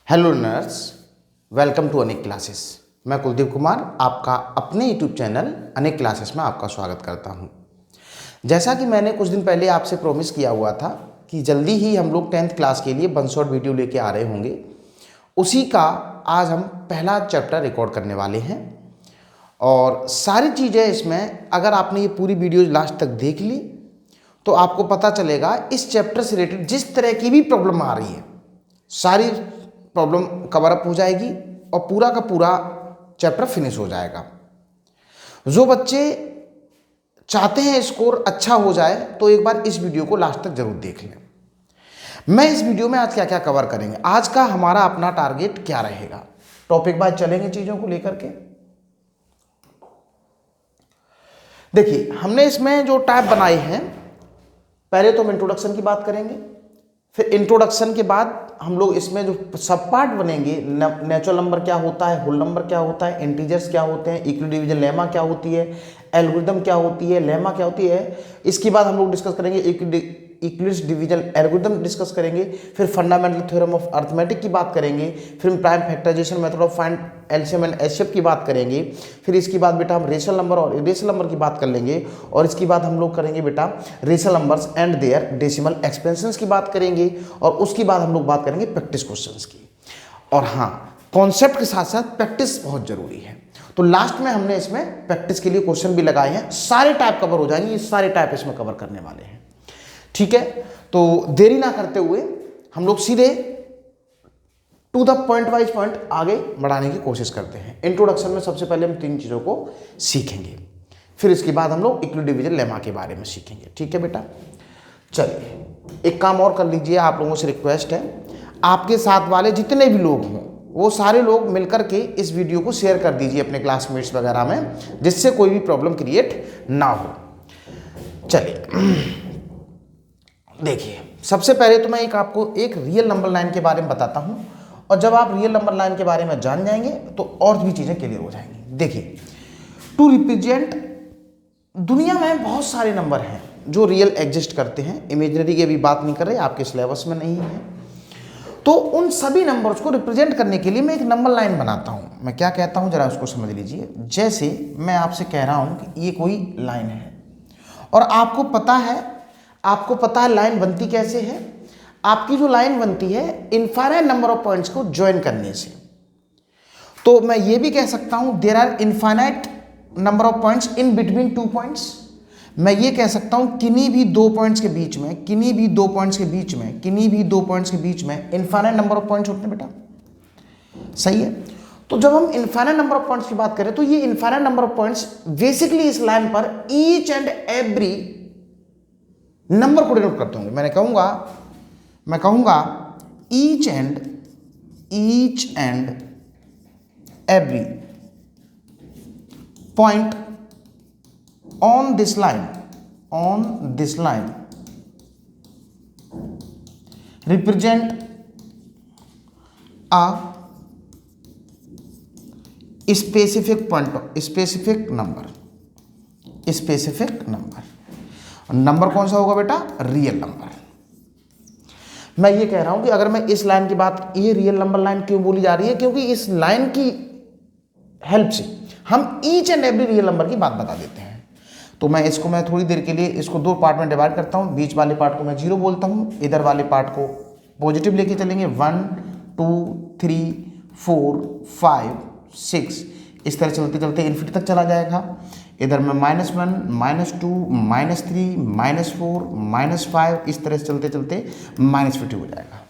Hello learners, welcome to अनेक classes. मैं कुलदीप कुमार आपका अपने यूट्यूब चैनल अनेक क्लासेस में आपका स्वागत करता हूं। जैसा कि मैंने कुछ दिन पहले आपसे प्रॉमिस किया हुआ था कि जल्दी ही हम लोग 10th क्लास के लिए वन शॉट वीडियो लेके आ रहे होंगे, उसी का आज हम पहला चैप्टर रिकॉर्ड करने वाले हैं। और सारी चीज़ें इसमें, अगर आपने ये पूरी वीडियो लास्ट तक देख ली तो आपको पता चलेगा इस चैप्टर से रिलेटेड जिस तरह की भी प्रॉब्लम आ रही है सारी प्रॉब्लम कवर अप हो जाएगी और पूरा का पूरा चैप्टर फिनिश हो जाएगा। जो बच्चे चाहते हैं स्कोर अच्छा हो जाए तो एक बार इस वीडियो को लास्ट तक जरूर देख लें। मैं इस वीडियो में आज क्या क्या कवर करेंगे, आज का हमारा अपना टारगेट क्या रहेगा, टॉपिक बाय चलेंगे चीजों को लेकर के। देखिए, हमने इसमें जो टाइप बनाए हैं, पहले तो हम इंट्रोडक्शन की बात करेंगे, फिर इंट्रोडक्शन के बाद हम लोग इसमें जो सब पार्ट बनेंगे, नेचुरल नंबर क्या होता है, होल नंबर क्या होता है, इंटीजर्स क्या होते हैं, इक्विलिब्रियम डिवीजन लेमा क्या होती है, एल्गोरिथम क्या होती है, लेमा क्या होती है। इसके बाद हम लोग डिस्कस करेंगे इक्विलिब्रियम डिवीजन एल्गोरिथम डिस्कस करेंगे, फिर फंडामेंटल थ्योरम ऑफ अर्थमेटिक की बात करेंगे, फिर prime factorisation method of find LCM and HCF की बात करेंगे, फिर इसके बाद बेटा हम रेशनल नंबर और इरेशनल नंबर की बात कर लेंगे, और इसके बाद हम लोग करेंगे बेटा rational numbers and their decimal expansions की बात करेंगे, और उसके बाद हम लोग बात करेंगे प्रैक्टिस क्वेश्चंस की। और हाँ, कॉन्सेप्ट के साथ साथ प्रैक्टिस बहुत जरूरी है, तो लास्ट में हमने इसमें प्रैक्टिस के लिए क्वेश्चन भी लगाए हैं। सारे टाइप कवर हो जाएंगे, ये सारे टाइप इसमें कवर करने वाले हैं, ठीक है। तो देरी ना करते हुए हम लोग सीधे to the point wise point आगे बढ़ाने की कोशिश करते हैं। इंट्रोडक्शन में सबसे पहले हम 3 चीज़ों को सीखेंगे, फिर इसके बाद हम लोग इक्विलिब्रियम डिवीजन लेमा के बारे में सीखेंगे, ठीक है बेटा। चलिए, एक काम और कर लीजिए, आप लोगों से रिक्वेस्ट है, आपके साथ वाले जितने भी लोग हों वो सारे लोग मिलकर के इस वीडियो को शेयर कर दीजिए अपने क्लासमेट्स वगैरह में, जिससे कोई भी प्रॉब्लम क्रिएट ना हो। चलिए देखिए, सबसे पहले तो मैं आपको एक रियल नंबर लाइन के बारे में बताता हूं, और जब आप रियल नंबर लाइन के बारे में जान जाएंगे तो और भी चीजें क्लियर हो जाएंगी। देखिए, टू रिप्रेजेंट, दुनिया में बहुत सारे नंबर हैं जो रियल एग्जिस्ट करते हैं, इमेजिनरी की अभी बात नहीं कर रहे, आपके सिलेबस में नहीं है। तो उन सभी नंबर्स को रिप्रेजेंट करने के लिए मैं एक नंबर लाइन बनाता हूं। मैं क्या कहता हूं जरा उसको समझ लीजिए। जैसे मैं आपसे कह रहा हूं कि ये कोई लाइन है, और आपको पता है लाइन बनती कैसे है। आपकी जो लाइन बनती है इनफाइनाइट नंबर ऑफ पॉइंट्स को ज्वाइन करने से। तो मैं ये भी कह सकता हूं there are infinite number of points in between 2 points. मैं ये कह सकता हूं किन्हीं भी 2 पॉइंट्स के बीच में इनफाइनाइट नंबर ऑफ पॉइंट्स होते हैं बेटा, सही है। तो जब हम इनफाइनाइट नंबर ऑफ पॉइंट्स की बात करें तो ये infinite number of points basically इस लाइन पर ईच एंड एवरी नंबर को डिनोट करते होंगे। मैं कहूंगा each and every point on this line represent a specific number. Number कौन सा होगा बेटा? Real number. मैं ये कह रहा हूं कि अगर मैं इस लाइन की बात, ये रियल नंबर लाइन क्यों बोली जा रही है, क्योंकि इस लाइन की हेल्प से हम each and every real number की बात बता देते हैं। तो मैं थोड़ी देर के लिए इसको 2 पार्ट में डिवाइड करता हूं। बीच वाले पार्ट को मैं 0 बोलता हूं, इधर वाले पार्ट को पॉजिटिव लेके चलेंगे। 1 2 3 4 5 6, इस तरह चलते चलते इन्फिनिटी तक चला जाएगा। इधर में -1 -2 -3 -4 -5, इस तरह से चलते चलते -50 हो जाएगा।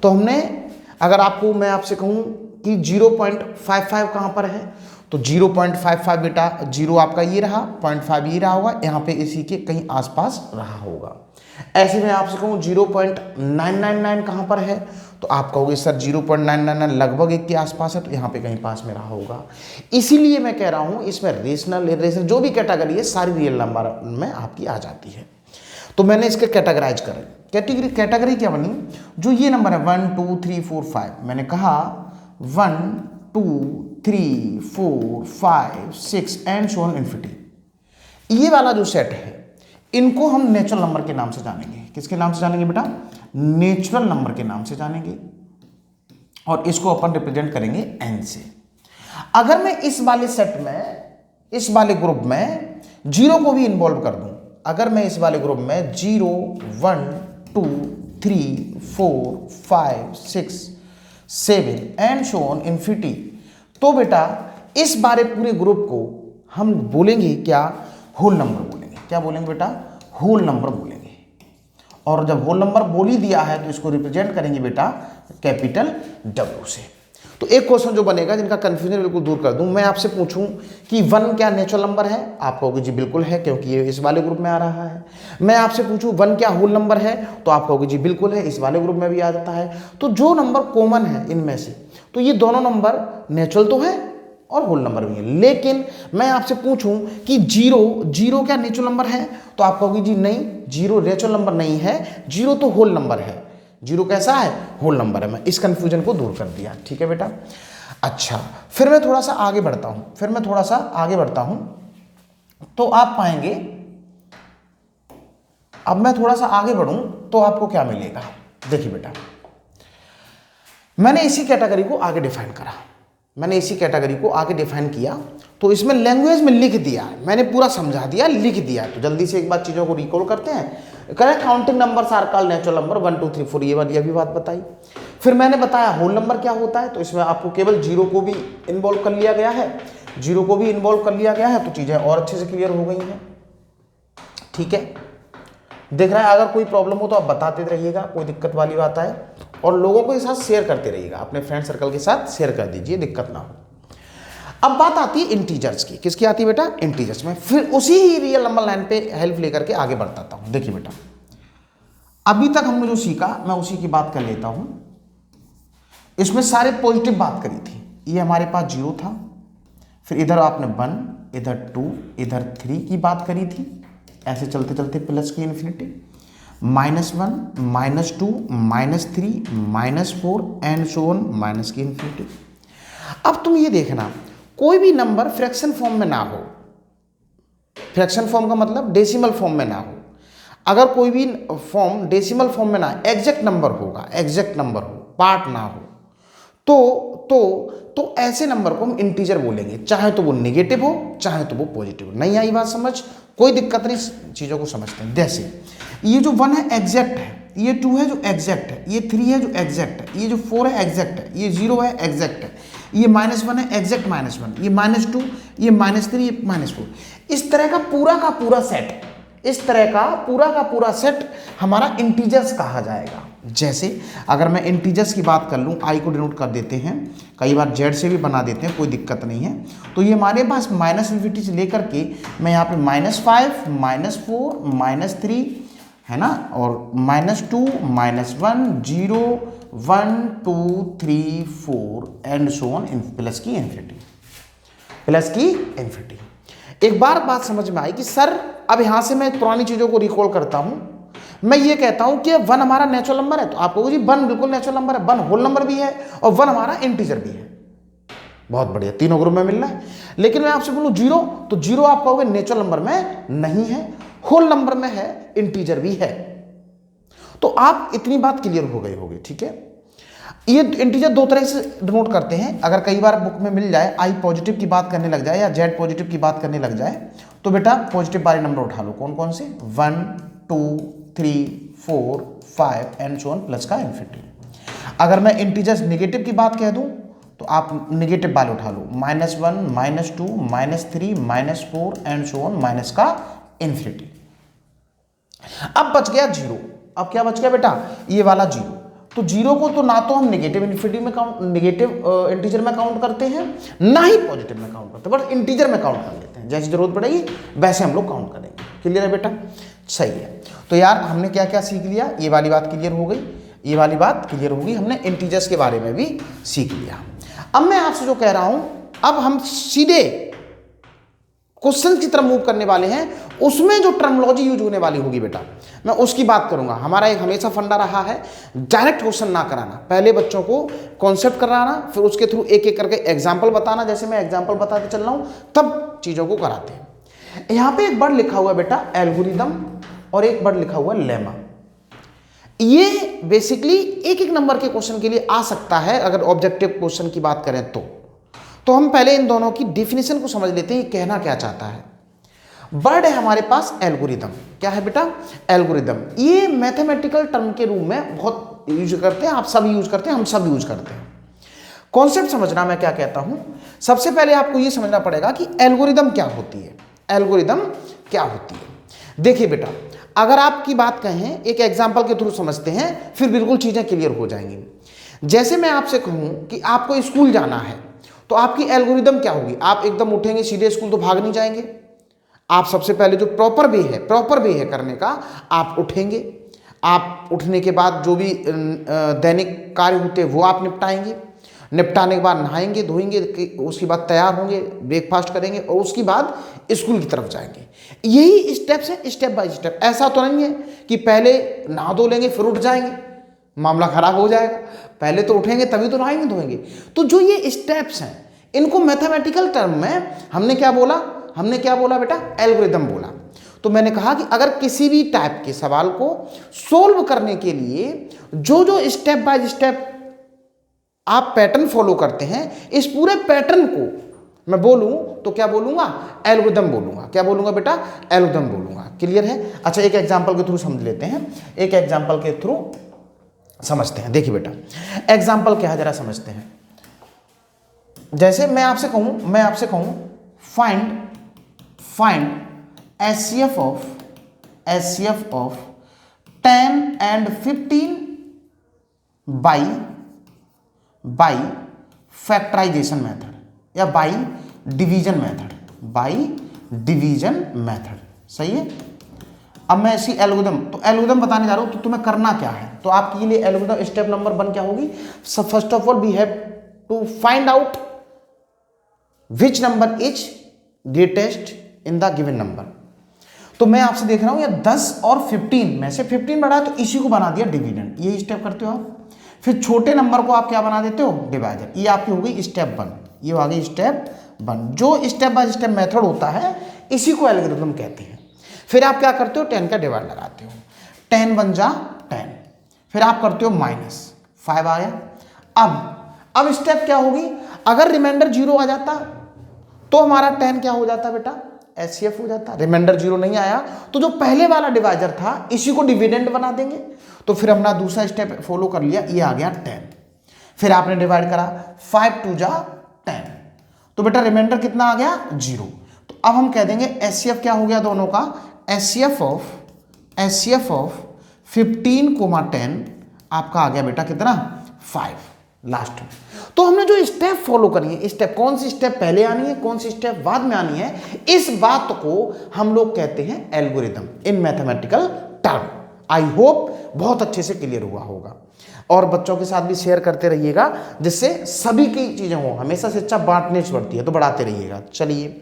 तो हमने, अगर मैं आपसे कहूं कि 0.55 कहां पर है, तो 0.55 बेटा 0 आपका ये रहा, 0.5 ये रहा होगा, यहाँ पे इसी के कहीं आसपास रहा होगा। ऐसे में आपसे कहूँ 0.999 कहाँ पर है, तो आप कहोगे सर 0.999 लगभग 1 के आसपास है, तो यहाँ पे कहीं पास में रहा होगा। इसीलिए मैं कह रहा हूँ इसमें रेशनल इरेशनल जो भी कैटेगरी है सारी रियल नंबर में आपकी आ जाती है। तो मैंने इसके कैटेगराइज करें, कैटेगरी क्या बनी, जो ये नंबर है 1 2 3 4 5, मैंने कहा 1 2 3 4 5 6 एंड सो ऑन इन्फिनिटी। ये वाला जो सेट है इनको हम नेचुरल नंबर के नाम से जानेंगे। किसके नाम से जानेंगे बेटा? नेचुरल नंबर के नाम से जानेंगे। और इसको अपन रिप्रेजेंट करेंगे n से। अगर मैं इस वाले सेट में, इस वाले ग्रुप में जीरो को भी इन्वॉल्व कर दूं, अगर मैं इस वाले ग्रुप में 0 1 2 3 4 5 6 7 एंड सो ऑन इन्फिनिटी, तो बेटा इस बारे पूरे ग्रुप को हम बोलेंगे क्या, होल नंबर बोलेंगे। क्या बोलेंगे बेटा, होल नंबर बोलेंगे। और जब होल नंबर बोल ही दिया है तो इसको रिप्रेजेंट करेंगे बेटा कैपिटल W से। तो एक क्वेश्चन जो बनेगा जिनका कंफ्यूजन बिल्कुल दूर कर दूं, मैं आपसे पूछूं कि 1 क्या नेचुरल नंबर है, आप कहोगे जी बिल्कुल है क्योंकि ये इस वाले ग्रुप में आ रहा है। मैं आपसे पूछूं 1 क्या होल नंबर है, तो आप कहोगे जी बिल्कुल है, इस वाले ग्रुप में भी आ जाता है। तो जो नंबर कॉमन है इनमें से, तो ये दोनों नंबर नेचुरल तो है और होल नंबर भी है। लेकिन मैं आपसे पूछूं कि 0 क्या नेचुरल नंबर है, तो आप कहोगे जी नहीं, 0 नेचुरल नंबर नहीं है, 0 तो होल नंबर है। 0 कैसा है, होल नंबर है। मैं इस कंफ्यूजन को दूर कर दिया, ठीक है बेटा। अच्छा, फिर मैं थोड़ा सा आगे बढ़ता हूं, तो आप पाएंगे, अब मैं थोड़ा सा आगे बढ़ूं तो आपको क्या मिलेगा। देखिए बेटा, मैंने इसी कैटेगरी को आगे डिफाइन किया, तो इसमें लैंग्वेज में लिख दिया है, मैंने पूरा समझा दिया, लिख दिया। तो जल्दी से एक बार चीज़ों को रिकॉल करते हैं। करें counting numbers are called natural number 1 2 3 4, ये वाली अभी बात बताई। फिर मैंने बताया होल नंबर क्या होता है, तो इसमें आपको केवल 0 को भी इन्वॉल्व कर लिया गया है, तो चीज़ें और अच्छे से क्लियर हो गई हैं, ठीक है। देख रहा है, अगर कोई प्रॉब्लम हो तो आप बताते रहिएगा, कोई दिक्कत वाली बात आए, और लोगों के साथ शेयर करते रहिएगा, अपने फ्रेंड सर्कल के साथ शेयर कर दीजिए, दिक्कत ना हो। अब बात आती है इंटीजर्स की। किसकी आती है बेटा, इंटीजर्स में। फिर उसी ही रियल नंबर लाइन पे हेल्प लेकर के आगे बढ़ता हूं। देखिए बेटा, अभी तक हमने जो सीखा मैं उसी की बात कर लेता हूं। इसमें सारे पॉजिटिव बात करी थी, ये हमारे पास 0 था, फिर इधर आपने 1, इधर 2, इधर 3 की बात करी थी, ऐसे चलते चलते प्लस की infinity, -1 -2 -3 -4 and so on minus की इन्फिनिटी। अब तुम ये देखना, कोई भी नंबर फ्रैक्शन फॉर्म में ना हो, फ्रैक्शन फॉर्म का मतलब डेसिमल फॉर्म में ना हो। अगर कोई भी फॉर्म डेसिमल फॉर्म में ना, एग्जैक्ट नंबर होगा, एग्जैक्ट नंबर हो, पार्ट ना हो, तो ऐसे नंबर को हम इंटीजर बोलेंगे, चाहे तो वो नेगेटिव हो, चाहे तो वो पॉजिटिव हो। नहीं आई बात समझ, कोई दिक्कत नहीं, चीज़ों को समझते हैं। जैसे ये जो 1 है एग्जैक्ट है, ये 2 है जो एग्जैक्ट है, ये 3 है जो एग्जैक्ट है, ये जो 4 है एग्जैक्ट है, ये 0 है एग्जैक्ट है, ये -1 है एग्जैक्ट -1, ये -2, ये -3, ये -4। इस तरह का पूरा सेट, इस तरह का पूरा सेट हमारा इंटीजर्स कहा जाएगा। जैसे अगर मैं इंटीजर्स की बात कर लूँ, आई को डिनोट कर देते हैं, कई बार जेड से भी बना देते हैं, कोई दिक्कत नहीं है। तो ये हमारे पास -इन्फिनिटी से लेकर के मैं यहाँ पे -5 -4 -3 है ना, और -2 -1 0 1 2 3 4 एंड सो ऑन प्लस की इन्फिनिटी। एक बार बात समझ में आई कि सर अब यहां से मैं पुरानी चीजों को रिकॉल करता हूं, मैं ये कहता हूं कि 1 हमारा नेचुरल नंबर है, तो आप कहोगे जी 1 बिल्कुल नेचुरल नंबर है, 1 होल नंबर भी है और 1 हमारा इंटीजर भी है। बहुत बढ़िया, तीनों ग्रुप में मिल रहा है। लेकिन मैं आपसे बोलूं 0, तो 0 आप कहोगे नेचुरल नंबर में नहीं है, होल नंबर में है, इंटीजर भी है। तो आप इतनी बात क्लियर हो गई होगी, ठीक है। ये इंटीजर दो तरह से डिनोट करते हैं। अगर कई बार बुक में मिल जाए आई पॉजिटिव की बात करने लग जाए या जेड पॉजिटिव की बात करने लग जाए, तो बेटा पॉजिटिव वाले नंबर उठा लो। कौन कौन से, 1 2 3 4 5 एंड सो ऑन प्लस का इन्फिनिटी। अगर मैं इंटीजर्स नेगेटिव की बात कह दूं तो आप नेगेटिव वाले उठा लो, -1 -2 -3 -4 एंड सो ऑन माइनस का इन्फिनिटी। अब बच गया 0। अब क्या बच गया बेटा, ये वाला 0। तो 0 को तो ना तो हम नेगेटिव इन्फिनिटी में काउंट, नेगेटिव इंटीजर में काउंट करते हैं, ना ही पॉजिटिव में काउंट करते हैं, बट इंटीजर में काउंट कर लेते हैं। जैसी जरूरत पड़ेगी वैसे हम लोग काउंट करेंगे। क्लियर है बेटा, सही है। तो यार हमने क्या क्या सीख लिया, ये वाली बात क्लियर हो गई, ये वाली बात क्लियर होगी, हमने इंटीजर्स के बारे में भी सीख लिया। अब मैं आपसे जो कह रहा हूं, अब हम सीधे क्वेश्चन की तरफ मूव करने वाले हैं। उसमें जो टर्मिनोलॉजी यूज होने वाली होगी बेटा, मैं उसकी बात करूंगा। हमारा एक हमेशा फंडा रहा है डायरेक्ट क्वेश्चन ना कराना, पहले बच्चों को कॉन्सेप्ट कराना, फिर उसके थ्रू एक एक करके एग्जांपल बताना। जैसे मैं एग्जांपल बताते चल रहा हूं तब चीजों को कराते हैं। यहां पे एक वर्ड लिखा हुआ है बेटा एल्गोरिदम, और एक वर्ड लिखा हुआ है लेमा। ये बेसिकली एक एक नंबर के क्वेश्चन के लिए आ सकता है अगर ऑब्जेक्टिव क्वेश्चन की बात करें तो हम पहले इन दोनों की डिफिनेशन को समझ लेते हैं, ये कहना क्या चाहता है। वर्ड है हमारे पास एल्गोरिदम। क्या है बेटा? एल्गोरिदम। ये मैथमेटिकल टर्म के रूप में बहुत यूज करते हैं, आप सब यूज करते हैं, हम सब यूज करते हैं। कॉन्सेप्ट समझना मैं क्या कहता हूं। सबसे पहले आपको ये समझना पड़ेगा कि एल्गोरिदम क्या होती है। एल्गोरिदम क्या होती है? देखिए बेटा, अगर आपकी बात कहें, एक एग्जाम्पल के थ्रू समझते हैं, फिर बिल्कुल चीजें क्लियर हो जाएंगी। जैसे मैं आपसे कहूं कि आपको स्कूल जाना है, तो आपकी एल्गोरिदम क्या होगी? आप एकदम उठेंगे सीधे स्कूल तो भाग नहीं जाएंगे। आप सबसे पहले जो प्रॉपर वे है करने का, आप उठेंगे। आप उठने के बाद जो भी दैनिक कार्य होते हैं वो आप निपटाएंगे। निपटाने के बाद नहाएंगे धोएंगे, उसके बाद तैयार होंगे, ब्रेकफास्ट करेंगे और उसके बाद स्कूल की तरफ जाएंगे। यही स्टेप्स हैं, स्टेप बाय स्टेप। ऐसा तो नहीं है कि पहले नहा धो लेंगे फिर उठ जाएंगे, मामला खराब हो जाएगा। पहले तो उठेंगे तभी तो नहाएंगे धोएंगे। तो जो ये स्टेप्स हैं, इनको मैथमेटिकल टर्म में हमने क्या बोला बेटा? एल्गोरिदम बोला। तो मैंने कहा कि अगर किसी भी टाइप के सवाल को सोल्व करने के लिए जो जो स्टेप बाय स्टेप आप पैटर्न फॉलो करते हैं, इस पूरे पैटर्न को मैं बोलूं तो क्या बोलूंगा? एल्गोरिदम बोलूंगा। क्या बोलूंगा बेटा? एल्गोरिदम बोलूंगा। क्लियर है? अच्छा, एक एग्जांपल के थ्रू समझ लेते हैं, एक एग्जांपल के थ्रू समझते हैं। देखिए बेटा, एग्जांपल क्या है जरा समझते हैं। जैसे मैं आपसे कहूं find HCF of 10 and 15 by factorisation method या बाई डिवीजन मेथड। सही है? अब मैं इसी एल्गोरिदम बताने जा रहा हूं, तो तुम्हें करना क्या है। तो आपके लिए एल्गोरिदम स्टेप नंबर 1 क्या होगी? First of all we have to find out which number is greatest in the given number. तो मैं आपसे देख रहा हूं ये 10 और 15 में से 15 बढ़ा तो इसी को बना दिया डिविडेंड। ये स्टेप करते हो आप। फिर छोटे नंबर को आप क्या बना देते हो? डिवाइजर। ये आपकी हो गई स्टेप 1। ये आ गई स्टेप 1। जो स्टेप बाय स्टेप मेथड होता है इसी को एल्गोरिथम कहते हैं। फिर आप क्या करते हो? 10 का डिवाइड लगाते हो, 10 1 जा 10। फिर आप करते हो -5 आया। अब स्टेप क्या होगी? अगर रिमाइंडर 0 आ जाता तो हमारा 10 क्या हो जाता बेटा? HCF हो जाता। रिमाइंडर 0 नहीं आया तो जो पहले वाला डिवाइजर था इसी को डिविडेंड बना देंगे। तो फिर हमने दूसरा स्टेप फॉलो कर लिया, ये आ गया 10। फिर आपने डिवाइड करा, 5 2 जा 10। तो बेटा रिमाइंडर कितना आ गया? 0। तो अब हम कह देंगे HCF क्या हो गया दोनों का? HCF ऑफ 15, 10 आपका आ गया बेटा कितना? 5 लास्ट में। तो हमने जो स्टेप फॉलो करी है, स्टेप कौन सी स्टेप पहले आनी है, कौन सी स्टेप बाद में आनी है, इस बात को हम लोग कहते हैं algorithm in mathematical term. I hope बहुत अच्छे से क्लियर हुआ होगा। और बच्चों के साथ भी शेयर करते रहिएगा जिससे सभी की चीजें हो। हमेशा से अच्छा बांटने से बढ़ती है, तो बढ़ाते रहिएगा। चलिए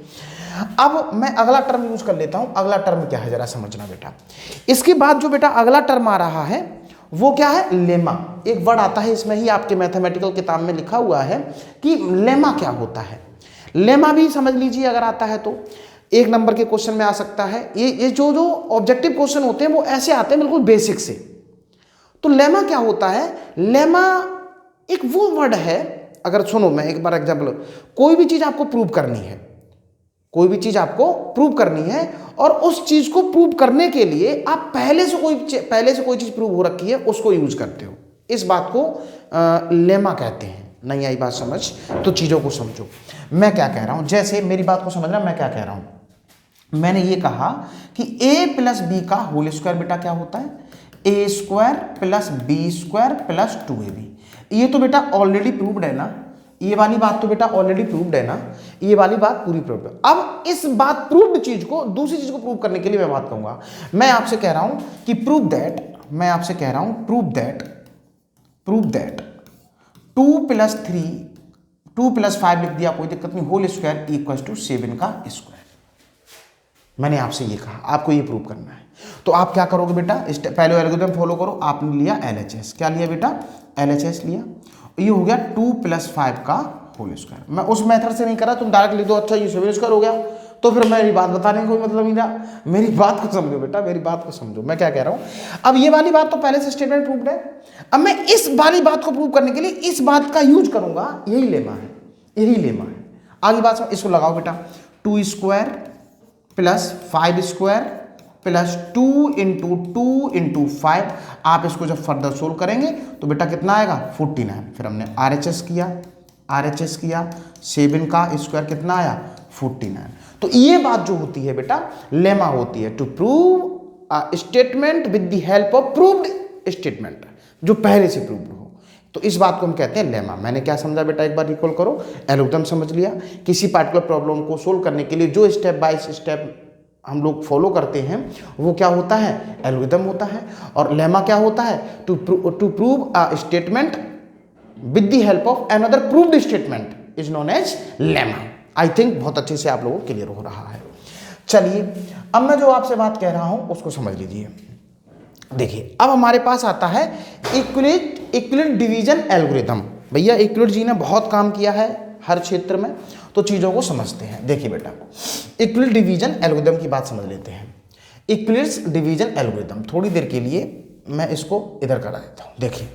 अब मैं अगला टर्म यूज कर लेता हूं। अगला टर्म क्या है जरा समझना बेटा। इसके बाद जो बेटा अगला टर्म आ रहा है वो क्या है? लेमा। एक वर्ड आता है इसमें ही आपके मैथमेटिकल किताब में लिखा हुआ है कि लेमा क्या होता है। लेमा भी समझ लीजिए अगर आता है तो एक नंबर के क्वेश्चन में आ सकता है। ये जो ऑब्जेक्टिव क्वेश्चन होते हैं वो ऐसे आते हैं बिल्कुल बेसिक से। तो लेमा क्या होता है? लेमा एक वो वर्ड है, अगर सुनो मैं एक बार एग्जाम्पल, कोई भी चीज आपको प्रूव करनी है, कोई भी चीज आपको प्रूव करनी है और उस चीज को प्रूव करने के लिए आप पहले से कोई चीज प्रूव हो रखी है उसको यूज करते हो। इस बात को लेमा कहते हैं। नहीं आई बात समझ तो चीजों को समझो मैं क्या कह रहा हूं। जैसे मेरी बात को समझना मैं क्या कह रहा हूं। मैंने ये कहा कि a + b का होल स्क्वायर बेटा क्या होता है? a² + b² + 2ab। ये तो बेटा ऑलरेडी प्रूव्ड है ना, ये वाली बात तो बेटा ऑलरेडी प्रूव्ड है ना, ये वाली बात पूरी प्रूव्ड है। अब इस बात प्रूव्ड चीज को दूसरी चीज को प्रूव करने के लिए मैं बात कहूंगा। मैं आपसे कह रहा हूं कि प्रूव दैट 2 + 5 लिख दिया, कोई दिक्कत नहीं, होल स्क्वायर = 7 का स्क्वायर। मैंने आपसे ये कहा आपको ये प्रूव करना है। तो आप क्या करोगे बेटा? पहले एल्गोरिथम फॉलो करो। आपने लिया LHS। क्या लिया बेटा? LHS लिया। ये हो गया 2 + 5 का होल स्क्वायर। मैं उस मेथड से नहीं करा, तुम डायरेक्ट लिख दो अच्छा ये 7 स्क्वायर हो गया तो फिर मेरी बात बताने का कोई मतलब नहीं रहा। मेरी बात को समझो बेटा, मेरी बात को समझो, मैं क्या कह रहा हूं। अब ये वाली बात तो पहले से स्टेटमेंट प्रूव्ड है। अब मैं इस वाली बात को प्रूव करने के लिए इस बात का यूज करूंगा, यही लेमा है, यही लेमा है। आगे बात इसको लगाओ बेटा, 2 square plus 5 square plus 2 into 2 into 5। आप इसको जब फर्दर सोल्व करेंगे तो बेटा कितना आएगा 49। फिर हमने RHS किया 7 का स्क्वायर कितना आया 49। तो ये बात जो होती है बेटा लेमा होती है, to prove statement with the help of proved statement, जो पहले से प्रूव्ड हो। तो इस बात को हम कहते हैं लेमा। मैंने क्या समझा बेटा, एक बार रिकॉल करो। एल्गोरिथम समझ लिया, किसी पार्टिकुलर प्रॉब्लम को सोल्व करने के लिए जो स्टेप बाय स्टेप हम लोग फॉलो करते हैं वो क्या होता है, एल्गोरिथम होता है। और लेमा क्या होता है, to prove a statement with the help of another proved statement is known as lemma. I think बहुत अच्छे से आप लोगों को क्लियर हो रहा है। चलिए अब मैं जो आपसे बात कह रहा हूं उसको समझ लीजिए। देखिए अब हमारे पास आता है इक्विवेलेंट डिवीजन एल्गोरिथम। भैया इक्विवेलेंट जी ने बहुत काम किया है हर क्षेत्र में, तो चीज़ों को समझते हैं। देखिए बेटा इक्विवेलेंट डिवीजन एल्गोरिथम की बात समझ लेते हैं। इक्विवेलेंट डिवीजन एल्गोरिथम, थोड़ी देर के लिए मैं इसको इधर करा देता हूँ। देखिए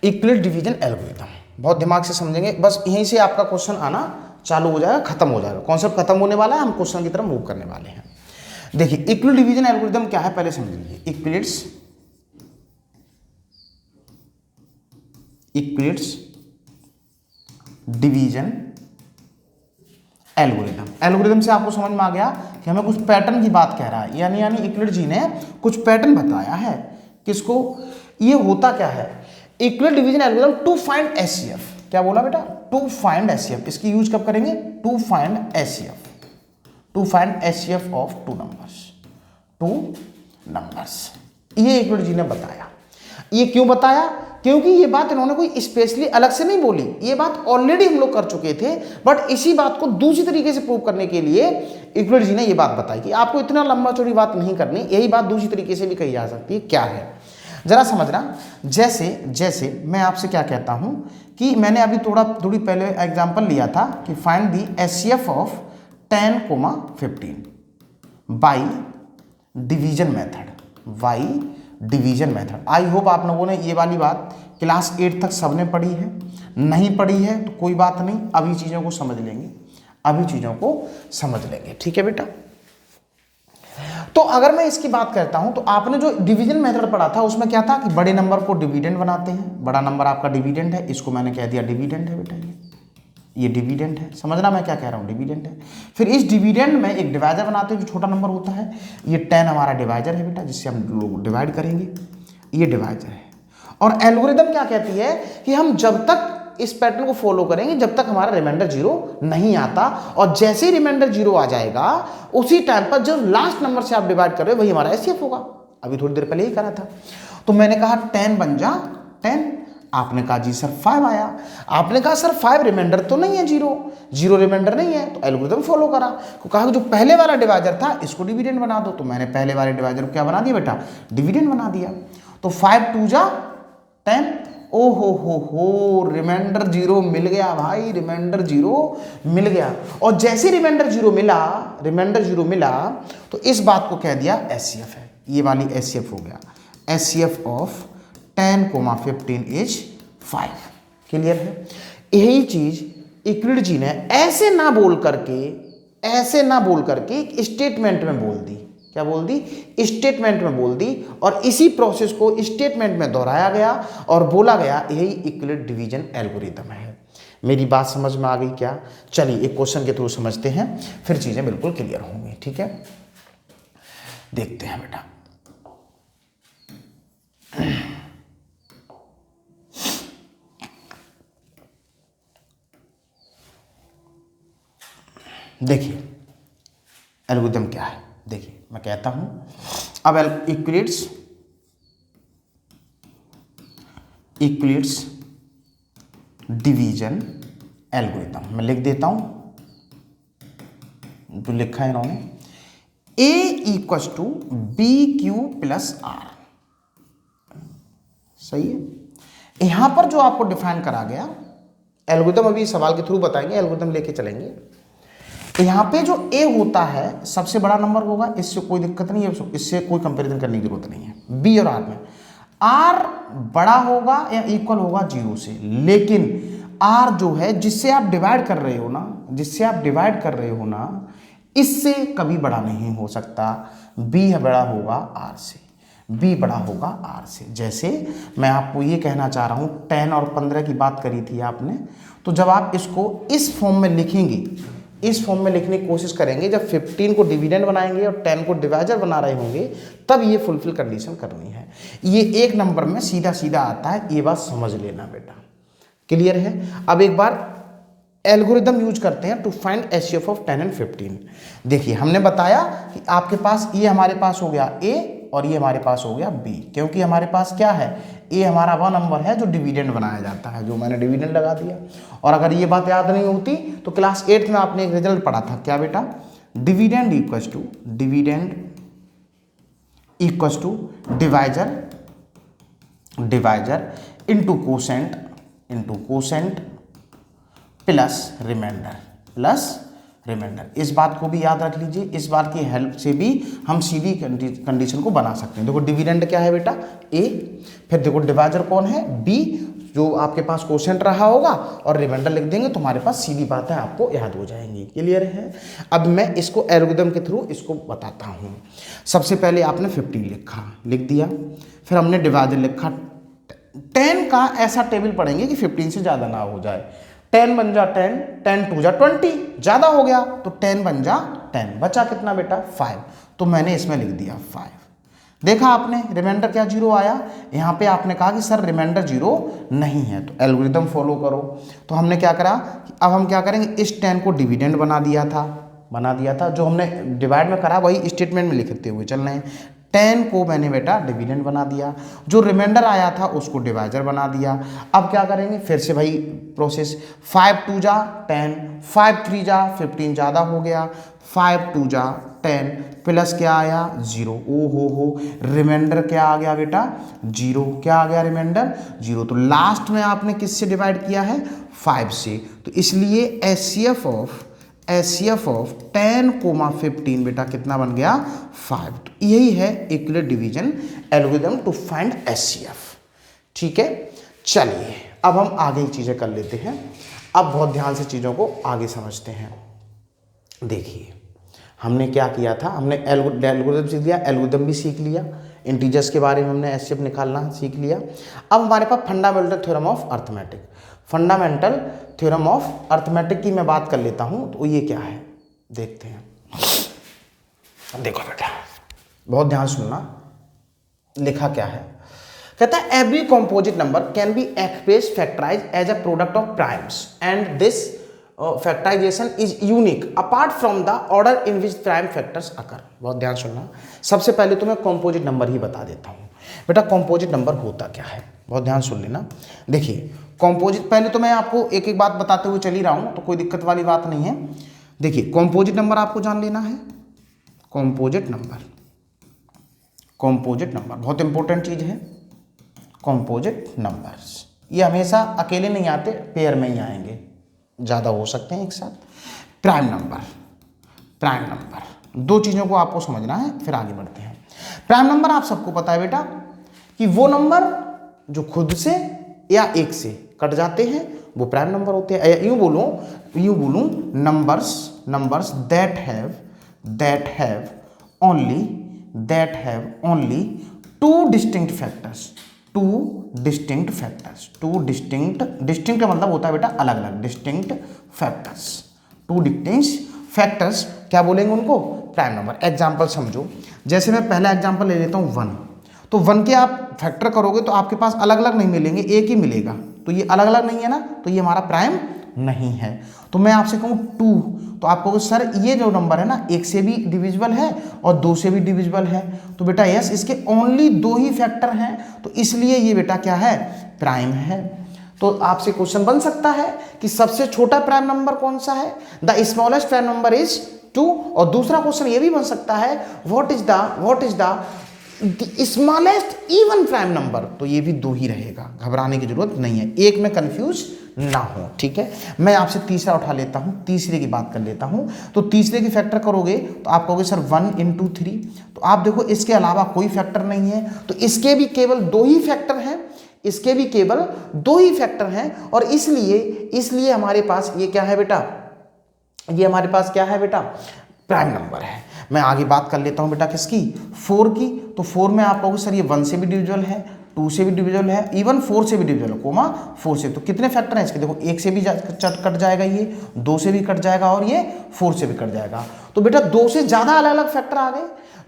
इक्विवेलेंट डिवीजन एल्गोरिथम बहुत दिमाग से समझेंगे, बस यहीं से आपका क्वेश्चन आना चालू हो जाएगा, खत्म हो जाएगा, कॉन्सेप्ट खत्म होने वाला है, हम क्वेश्चन की तरफ मूव करने वाले हैं। देखिए इक्विवेलेंट डिवीजन एल्गोरिथम क्या है पहले समझ लीजिए। इक्विवेलेंट डिवीजन एल्गोरिथम से आपको समझ में आ गया कि हमें कुछ पैटर्न की बात कह रहा है, यानी इक्विवेलेंट जी ने कुछ पैटर्न बताया है। किसको, ये होता क्या है equivalent division algorithm to find HCF. क्या बोला बेटा, टू फाइंड एचसीएफ। इसकी यूज कब करेंगे, to find HCF of two numbers. ये इक्विवेलेंट जी ने बताया। ये क्यों बताया, क्योंकि ये बात इन्होंने कोई स्पेशली अलग से नहीं बोली, ये बात ऑलरेडी हम लोग कर चुके थे, बट इसी बात को दूसरी तरीके से प्रूव करने के लिए इक्विवेलेंट जी ने ये बात बताई कि आपको इतना लंबा चौड़ी बात नहीं करनी, यही बात दूसरी तरीके से भी कही जा सकती है। क्या है जरा समझना। जैसे मैं आपसे क्या कहता हूं कि मैंने अभी थोड़ी पहले एग्जांपल लिया था कि find the HCF of 10,15 by division method. I hope आप लोगों ने ये वाली बात क्लास 8 तक सबने पढ़ी है, नहीं पढ़ी है तो कोई बात नहीं, अभी चीज़ों को समझ लेंगे, ठीक है बेटा। तो अगर मैं इसकी बात करता हूं तो आपने जो डिवीजन मेथड पढ़ा था उसमें क्या था कि बड़े नंबर को डिविडेंड बनाते हैं, बड़ा नंबर आपका डिविडेंड है, इसको मैंने कह दिया डिविडेंड है बेटा, ये डिविडेंड है, समझना मैं क्या कह रहा हूँ, डिविडेंड है। फिर इस डिविडेंड में एक डिवाइजर बनाते हैं जो छोटा नंबर होता है, ये 10 हमारा डिवाइजर है बेटा, जिससे हम लोग डिवाइड करेंगे, ये डिवाइजर है। और एल्गोरिथम क्या कहती है कि हम जब तक इस पैटर्न को फॉलो करेंगे जब तक हमारा रिमाइंडर 0 नहीं आता, और जैसे ही रिमाइंडर 0 आ जाएगा उसी टाइम पर जो लास्ट नंबर से आप डिवाइड कर रहे हो वही हमारा एचसीएफ होगा। अभी थोड़ी देर पहले ही करा था। तो मैंने कहा 10 बन जा 10, आपने कहा जी सर 5 आया, आपने कहा सर 5 रिमाइंडर तो नहीं है, 0 रिमाइंडर नहीं है, तो एल्गोरिथम फॉलो करा, तो कहा जो पहले वाला डिवाइजर था इसको डिविडेंड बना दो, तो मैंने पहले वाले डिवाइजर को क्या बना दिया बेटा, डिविडेंड बना दिया। तो 5 2 जा 10, ओ हो रिमाइंडर 0 मिल गया भाई, रिमाइंडर 0 मिल गया। और जैसे रिमाइंडर 0 मिला तो इस बात को कह दिया एचसीएफ है, ये वाली एचसीएफ हो गया, एचसीएफ ऑफ 10,15 इज 5। क्लियर है। यही चीज इक्विवेलेंट जी ने ऐसे ना बोल करके एक स्टेटमेंट में बोल दी। क्या बोल दी, स्टेटमेंट में बोल दी, और इसी प्रोसेस को स्टेटमेंट में दोहराया गया और बोला गया यही इक्विवेलेंट डिवीजन एल्गोरिथम है। मेरी बात समझ में आ गई क्या? चलिए एक क्वेश्चन के थ्रू समझते हैं, फिर चीजें बिल्कुल क्लियर होंगी, ठीक है। देखते हैं बेटा। देखिए एल्गोरिथम क्या है, देखिए मैं कहता हूं अब इक्विवेलेंट डिवीजन एल्गोरिथम मैं लिख देता हूं, जो लिखा है इन्होंने, A इक्वल्स टू BQ+R। सही है। यहां पर जो आपको डिफाइन करा गया एल्गोरिथम, अभी सवाल के थ्रू बताएंगे, एल्गोरिथम लेके चलेंगे। तो यहाँ पे जो ए होता है सबसे बड़ा नंबर होगा, इससे कोई दिक्कत नहीं है, इससे कोई कंपैरिजन करने की जरूरत नहीं है। बी और आर में आर बड़ा होगा या इक्वल होगा 0 से, लेकिन आर जो है जिससे आप डिवाइड कर रहे हो ना, जिससे आप डिवाइड कर रहे हो ना, इससे कभी बड़ा नहीं हो सकता। बी बड़ा होगा आर से, बी बड़ा होगा आर से। जैसे मैं आपको ये कहना चाह रहा हूँ 10 और 15 की बात करी थी आपने, तो जब आप इसको इस फॉर्म में लिखेंगे, इस फॉर्म में लिखने की कोशिश करेंगे, जब 15 को डिविडेंड बनाएंगे और 10 को डिवाइजर बना रहे होंगे, तब ये फुलफिल कंडीशन करनी है। ये एक नंबर में सीधा सीधा आता है, ये बात समझ लेना बेटा। क्लियर है? अब एक बार एल्गोरिदम यूज करते हैं to find HCF of 10 and 15। देखिए हमने बताया कि आपके पास ये हमारे पास हो गया ए और ये हमारे पास हो गया बी, क्योंकि हमारे पास क्या है, ए हमारा वह नंबर है जो डिविडेंड बनाया जाता है, जो मैंने डिविडेंड लगा दिया। और अगर ये बात याद नहीं होती तो क्लास 8th में आपने एक रिजल्ट पढ़ा था, क्या बेटा, dividend equals to divisor into quotient plus remainder. इस बात को भी याद रख लीजिए, इस बात की हेल्प से भी हम सीधी कंडीशन को बना सकते हैं। देखो डिविडेंड क्या है बेटा, ए, फिर देखो डिवाइजर कौन है, बी, जो आपके पास कोसेंट रहा होगा, और रिमाइंडर लिख देंगे, तुम्हारे पास सीधी बातें आपको याद हो जाएंगी। क्लियर है? अब मैं इसको एल्गोरिथम के थ्रू इसको बताता हूँ। सबसे पहले आपने 15 लिख दिया, फिर हमने डिवाइजर लिखा। 10 का ऐसा टेबल पढ़ेंगे कि 15 से ज़्यादा ना हो जाए। 10 बन जा 10, 10 2 जा 20, ज़्यादा हो गया तो 10 बन जा 10, बचा कितना बेटा 5, तो मैंने इसमें लिख दिया 5। देखा आपने रिमाइंडर क्या 0 आया, यहाँ पे आपने कहा कि सर रिमाइंडर 0 नहीं है, तो एल्गोरिथम फॉलो करो। तो हमने क्या करा कि अब हम क्या करेंगे, इस 10 को डिविडेंड बना दिया था, जो हमने डिवाइड में करा वही स्टेटमेंट में लिखते हुए चल रहे हैं। 10 को मैंने बेटा डिविडेंड बना दिया, जो रिमाइंडर आया था उसको डिवाइजर बना दिया। अब क्या करेंगे, फिर से भाई प्रोसेस, 5 2 जा 10, 5 3 जा 15, ज़्यादा हो गया, 5 2 जा 10, प्लस क्या आया 0, ओ हो, रिमाइंडर क्या आ गया बेटा 0, क्या आ गया रिमाइंडर 0। तो लास्ट में आपने किससे डिवाइड किया है, 5 से, तो इसलिए एचसीएफ ऑफ 10, 15 बेटा कितना बन गया 5। तो यही है equilateral division algorithm to find HCF. ठीक है, चलिए अब हम आगे चीज़ें कर लेते हैं। अब बहुत ध्यान से चीज़ों को आगे समझते हैं। देखिए हमने क्या किया था, हमने एल्गोरिथम सीख लिया, एल्गोरिथम भी सीख लिया, इंटीजर्स के बारे में हमने एचसीएफ निकालना सीख लिया। अब हमारे पास फंडामेंटल थ्योरम ऑफ अर्थमेटिक की मैं बात कर लेता हूं, तो ये क्या है देखते हैं। देखो बेटा बहुत ध्यान सुनना, लिखा क्या है, कहता है every composite number can be expressed factorized as a product of primes and this factorisation is unique apart from the order in which prime factors occur. बहुत ध्यान सुनना, सबसे पहले तो मैं कंपोजिट नंबर ही बता देता हूँ बेटा। कंपोजिट नंबर होता क्या है, बहुत ध्यान सुन लेना। देखिए कंपोजिट, पहले तो मैं आपको एक एक बात बताते हुए चल ही रहा हूँ, तो कोई दिक्कत वाली बात नहीं है। देखिए कंपोजिट नंबर आपको जान लेना है। कंपोजिट नंबर बहुत इंपॉर्टेंट चीज़ है। कंपोजिट नंबर्स ये हमेशा अकेले नहीं आते, पेयर में ही आएंगे, ज़्यादा हो सकते हैं एक साथ। प्राइम नंबर, दो चीज़ों को आपको समझना है, फिर आगे बढ़ते हैं। प्राइम नंबर आप सबको पता है बेटा कि वो नंबर जो खुद से या एक से कट जाते हैं वो प्राइम नंबर होते हैं। यूँ बोलूँ numbers that have only two distinct factors. Distinct का मतलब होता है बेटा अलग अलग, डिस्टिंक्ट फैक्टर्स क्या बोलेंगे उनको, प्राइम नंबर। एग्जाम्पल समझो, जैसे मैं पहला एग्जाम्पल ले लेता हूँ 1, तो 1 के आप फैक्टर करोगे तो आपके पास अलग अलग नहीं मिलेंगे, एक ही मिलेगा, तो ये अलग अलग नहीं है ना, तो ये हमारा प्राइम नहीं है। तो मैं आपसे कहूँ 2, तो आप कहोगे सर ये जो नंबर है ना 1 से भी डिविजिबल है और 2 से भी डिविजिबल है, तो बेटा यस इसके ओनली 2 ही फैक्टर हैं, तो इसलिए ये बेटा क्या है, प्राइम है। तो आपसे क्वेश्चन बन सकता है कि सबसे छोटा प्राइम नंबर कौन सा है, the smallest prime number is 2, और दूसरा क्वेश्चन ये भी बन सकता है what is the smallest even prime number, तो ये भी 2 ही रहेगा, घबराने की जरूरत नहीं है, एक में कंफ्यूज ना हो, ठीक है। मैं आपसे तीसरा उठा लेता हूं, तीसरे की बात कर लेता हूं। तो तीसरे की फैक्टर करोगे तो आप कहोगे सर 1 × 3, तो आप देखो इसके अलावा कोई फैक्टर नहीं है, तो इसके भी केवल 2 ही फैक्टर हैं, इसके भी केवल 2 ही फैक्टर हैं, और इसलिए हमारे पास ये क्या है बेटा, ये हमारे पास क्या है बेटा, प्राइम नंबर है। मैं आगे बात कर लेता हूं बेटा किसकी, 4 की। तो 4 में आप कहोगे सर ये 1 से भी डिविजिबल है, 2 से भी डिविजिबल है, इवन 4 से भी डिविजिबल है, कोमा 4 से। तो कितने फैक्टर हैं इसके, देखो 1 से भी कट जाएगा, ये 2 से भी कट जाएगा, और ये 4 से भी कट जाएगा। तो बेटा 2 से ज़्यादा अलग अलग फैक्टर आ गए,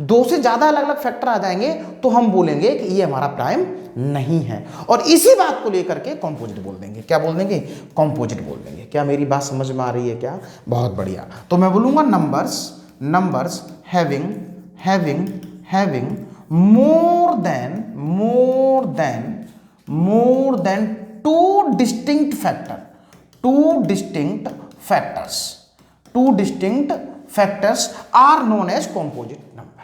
2 से ज़्यादा अलग अलग फैक्टर आ जाएंगे तो हम बोलेंगे कि ये हमारा प्राइम नहीं है, और इसी बात को लेकर के कॉम्पोजिट बोल देंगे। क्या बोल देंगे, कॉम्पोजिट बोल देंगे। क्या मेरी बात समझ में आ रही है क्या, बहुत बढ़िया। तो मैं बोलूँगा numbers having more than two distinct factors are known as composite number।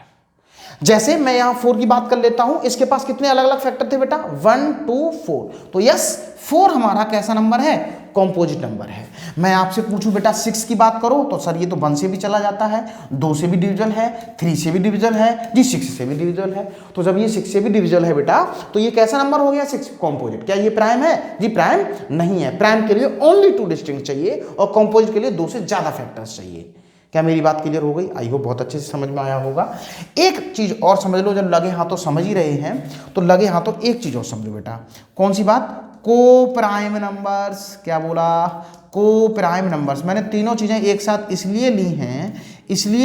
जैसे मैं यहां 4 की बात कर लेता हूं, इसके पास कितने अलग अलग फैक्टर थे बेटा, 1 2 4, तो यस 4 हमारा कैसा नंबर है, कॉम्पोजिट नंबर है। मैं आपसे पूछूं बेटा 6 की बात करो, तो सर ये तो 1 से भी चला जाता है, 2 से भी डिविजल है, 3 से भी डिविजल है जी, 6 से भी डिविजल है। तो जब ये 6 से भी डिविजल है बेटा, तो ये कैसा नंबर हो गया, 6 कॉम्पोजिट। क्या ये प्राइम है जी, प्राइम नहीं है। प्राइम के लिए ओनली 2 डिस्टिंक्ट चाहिए, और कॉम्पोजिट के लिए 2 से ज्यादा फैक्टर्स चाहिए। क्या मेरी बात क्लियर हो गई, आई होप बहुत अच्छे से समझ में आया होगा। एक चीज और समझ लो, जब लगे हाथों समझ ही रहे हैं तो लगे हाथों एक चीज और समझो बेटा, कौन सी बात, को प्राइम नंबर्स। क्या बोला, को प्राइम नंबर्स। मैंने तीनों चीजें एक साथ इसलिए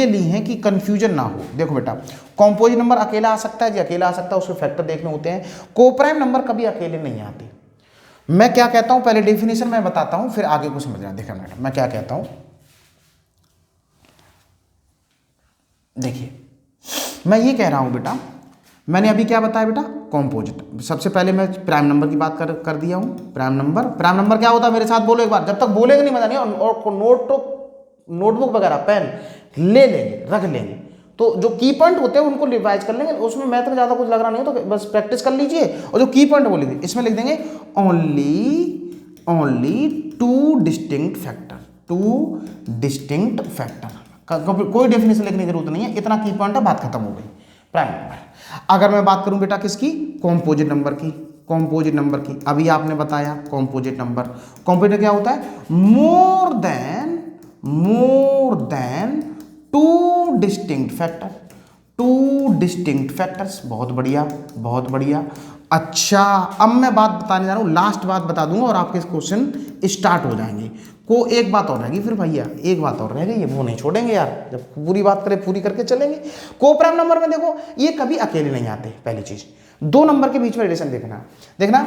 ली हैं कि कंफ्यूजन ना हो। देखो बेटा, कॉम्पोजिट नंबर अकेला आ सकता है जी, अकेला आ सकता है, उसके फैक्टर देखने होते हैं। को प्राइम नंबर कभी अकेले नहीं आते। मैं क्या कहता हूं, पहले डेफिनेशन मैं बताता हूं, फिर आगे को समझना। देखा मैडम मैं क्या कहता हूं, देखिए मैं ये कह रहा हूं बेटा, मैंने अभी क्या बताया बेटा, कॉम्पोजिट। सबसे पहले मैं प्राइम नंबर की बात कर दिया हूं। प्राइम नंबर क्या होता है, मेरे साथ बोलो एक बार, जब तक बोलेंगे नहीं मजा नहीं। और नोटबुक वगैरह पेन ले लेंगे, रख लेंगे, तो जो की पॉइंट होते हैं उनको रिवाइज कर लेंगे। उसमें मैथ में ज़्यादा कुछ लग रहा नहीं हो, तो बस प्रैक्टिस कर लीजिए, और जो की पॉइंट बोलेंगे इसमें लिख देंगे ओनली 2 डिस्टिंक्ट फैक्टर। कोई डेफिनेशन लिखने की जरूरत नहीं है, इतना की पॉइंट है, बात खत्म हो गई। Prime number. अगर मैं बात करूं बेटा किसकी, कॉम्पोजिट नंबर की, अभी आपने बताया कॉम्पोजिट नंबर क्या होता है, मोर देन 2 डिस्टिंक्ट फैक्टर्स। बहुत बढ़िया। अच्छा, अब मैं बात बताने जा रहा हूं, लास्ट बात बता दूंगा और आपके क्वेश्चन स्टार्ट हो जाएंगे। को एक बात और रहेगी, फिर भैया एक बात और रह गई, ये वो नहीं छोड़ेंगे यार, जब पूरी बात करें पूरी करके चलेंगे। को प्राइम नंबर में देखो, ये कभी अकेले नहीं आते। पहली चीज, 2 नंबर के बीच में रिलेशन देखना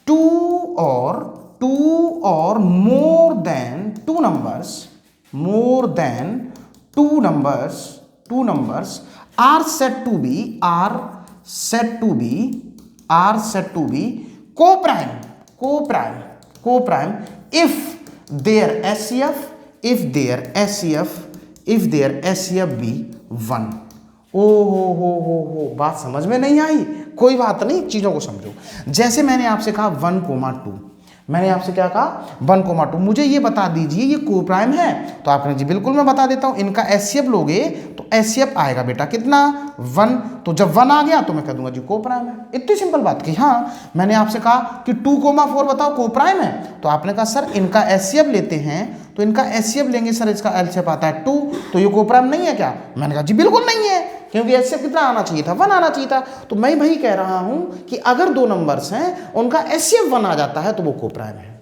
2 और more than two numbers are set to be co-prime if their SCF be 1। हो, बात समझ में नहीं आई, कोई बात नहीं, चीजों को समझो। जैसे मैंने आपसे कहा 1,2, मैंने आपसे क्या कहा 1,2, मुझे ये बता दीजिए ये को प्राइम है, तो आपने जी बिल्कुल मैं बता देता हूं, इनका एचसीएफ लोगे तो एचसीएफ आएगा बेटा कितना, 1। तो जब 1 आ गया तो मैं कह दूंगा जी को प्राइम है। इतनी सिंपल बात की। हाँ, मैंने आपसे कहा कि 2,4 बताओ को प्राइम है, तो आपने कहा सर इनका एचसीएफ लेते हैं, तो इनका एचसीएफ लेंगे सर, इसका एलसीएफ आता है 2, तो ये को प्राइम नहीं है क्या? मैंने कहा जी बिल्कुल नहीं है, क्योंकि एचसीएफ कितना आना चाहिए था, 1 आना चाहिए था। तो मैं भाई कह रहा हूं कि अगर 2 नंबर्स हैं उनका एचसीएफ 1 आ जाता है तो वो को प्राइम है।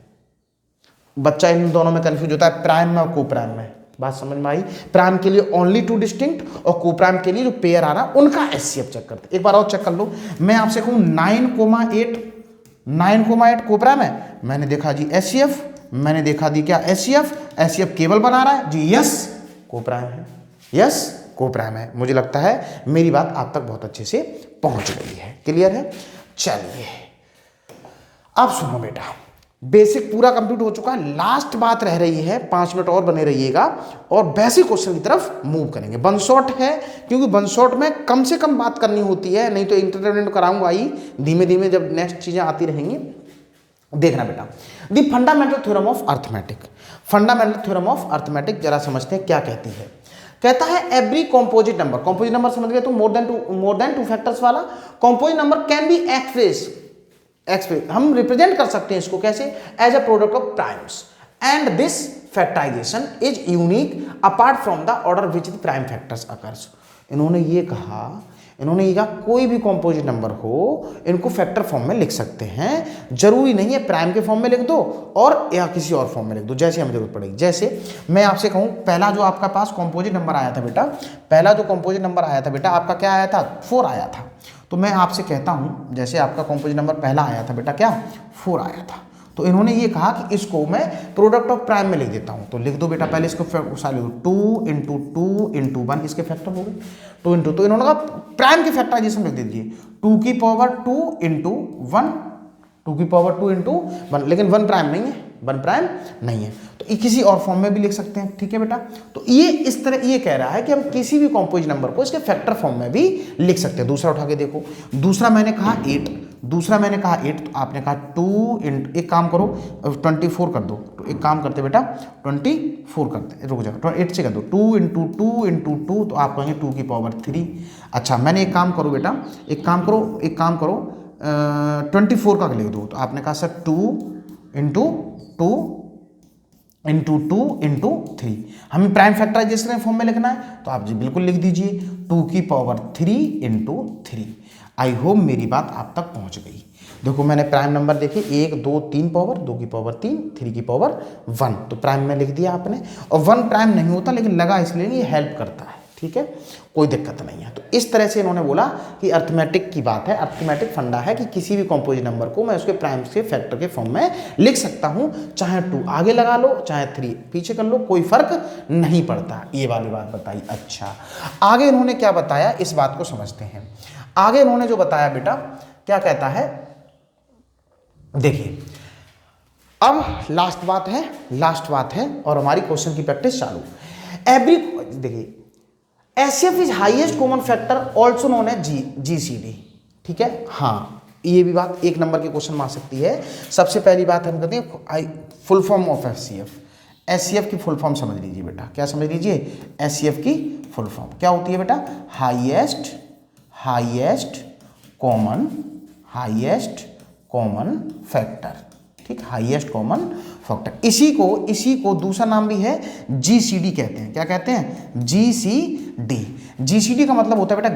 बच्चा इन दोनों में कंफ्यूज होता है, प्राइम में और को प्राइम में। बात समझ में आई? प्राइम के लिए ओनली 2 डिस्टिंक्ट और को प्राइम के लिए जो पेयर आ रहा उनका एचसीएफ चेक करते। एक बार और चेक कर लो, मैं आपसे कहूं 9,8 को प्राइम है, मैंने देखा जी एचसीएफ, मैंने देखा दी क्या एचसीएफ केवल बना रहा है जी, यस को प्राइम है, यस को प्राइम है। मुझे लगता है मेरी बात आप तक बहुत अच्छे से पहुंच गई है, क्लियर है? चलिए अब सुनो बेटा, बेसिक पूरा कंप्लीट हो चुका है, लास्ट बात रह रही है, 5 मिनट और बने रहिएगा और बेसिक क्वेश्चन की तरफ मूव करेंगे। वन शॉट है क्योंकि वन शॉट में कम से कम बात करनी होती है, नहीं तो इंटरटेनमेंट कराऊंगा ही, धीमे धीमे जब नेक्स्ट चीजें आती रहेंगी देखना बेटा। The fundamental theorem of arithmetic, fundamental theorem of arithmetic जरा समझते हैं क्या कहती है। कहता है every composite number, composite number समझ गए तो मोर देन टू फैक्टर्स वाला composite number can be express, हम रिप्रेजेंट कर सकते हैं इसको कैसे, as a product of primes and this factorisation is unique apart from the order which the prime factors occurs. इन्होंने ये कहा कोई भी कॉम्पोजिट नंबर हो इनको फैक्टर फॉर्म में लिख सकते हैं, जरूरी नहीं है प्राइम के फॉर्म में लिख दो और या किसी और फॉर्म में लिख दो, जैसे हमें जरूरत पड़ेगी। जैसे मैं आपसे कहूँ पहला जो आपका पास कॉम्पोजिट नंबर आया था बेटा, पहला जो कॉम्पोजिट नंबर आया था बेटा आपका क्या आया था, 4 आया था। तो मैं आपसे कहता हूं जैसे आपका कॉम्पोजिट नंबर पहला आया था बेटा क्या 4 आया था, तो इन्होंने ये कहा कि इसको मैं प्रोडक्ट ऑफ प्राइम में लिख देता हूं। तो लिख दो बेटा पहले इसको 2 इंटू 2 इंटू 1 इसके फैक्टर हो गए 2 इंटू, तो इन्होंने कहा प्राइम की फैक्टराइजेशन लिख दीजिए 2 की पावर 2 इंटू 1, 2 की पावर 2 इंटू 1, लेकिन 1 प्राइम नहीं है, 1 प्राइम नहीं है, तो किसी और फॉर्म में भी लिख सकते हैं, ठीक है बेटा। तो ये इस तरह ये कह रहा है कि हम किसी भी कॉम्पोजिट नंबर को इसके फैक्टर फॉर्म में भी लिख सकते हैं। दूसरा उठा के देखो, दूसरा मैंने कहा 8, तो आपने कहा 2 इंटू, एक काम करो 24 कर दो, तो एक काम करते बेटा 24 करते, रुक जाओ 8 से कर दो 2 इंटू 2 इंटू 2, तो आप कहेंगे 2 की पावर 3। अच्छा मैंने एक काम करो बेटा, एक काम करो 24 का लिख दो, तो आपने कहा सर 2 इंटू 2 इंटू 2 इंटू 3, हमें प्राइम फैक्टराइजेशन फॉर्म में लिखना है, तो आप जी बिल्कुल लिख दीजिए 2 की पावर 3 इंटू 3। आई होप मेरी बात आप तक पहुंच गई। देखो मैंने प्राइम नंबर देखे 1 2 3 पावर, 2 की पावर 3, 3 की पावर 1, तो प्राइम में लिख दिया आपने, और 1 प्राइम नहीं होता लेकिन लगा इसलिए ये हेल्प करता है, ठीक है, कोई दिक्कत नहीं है। तो इस तरह से इन्होंने बोला कि अर्थमेटिक की बात है, अर्थमेटिक फंडा है कि किसी भी कॉम्पोजिट नंबर को मैं उसके प्राइम से फैक्टर के फॉर्म में लिख सकता हूं, चाहे 2 आगे लगा लो चाहे 3 पीछे कर लो, कोई फर्क नहीं पड़ता। ये वाली बात बताई। अच्छा आगे इन्होंने क्या बताया इस बात को समझते हैं। आगे इन्होंने जो बताया बेटा क्या कहता है, देखिए अब लास्ट बात है और हमारी क्वेश्चन की प्रैक्टिस चालू। एवरी देखिए HCF is highest common factor also known as GCD, ठीक है। हाँ ये भी बात 1 नंबर के क्वेश्चन में आ सकती है। सबसे पहली बात हम कहते हैं full form of HCF, HCF की फुल फॉर्म समझ लीजिए बेटा, क्या समझ लीजिए, एचसीएफ की फुल फॉर्म क्या होती है बेटा, हाईएस्ट कॉमन फैक्टर, ठीक, हाईएस्ट कॉमन फैक्टर। इसी को दूसरा नाम भी है जीसीडी कहते हैं, क्या कहते हैं, जीसीडी। जीसीडी का मतलब होता है बेटा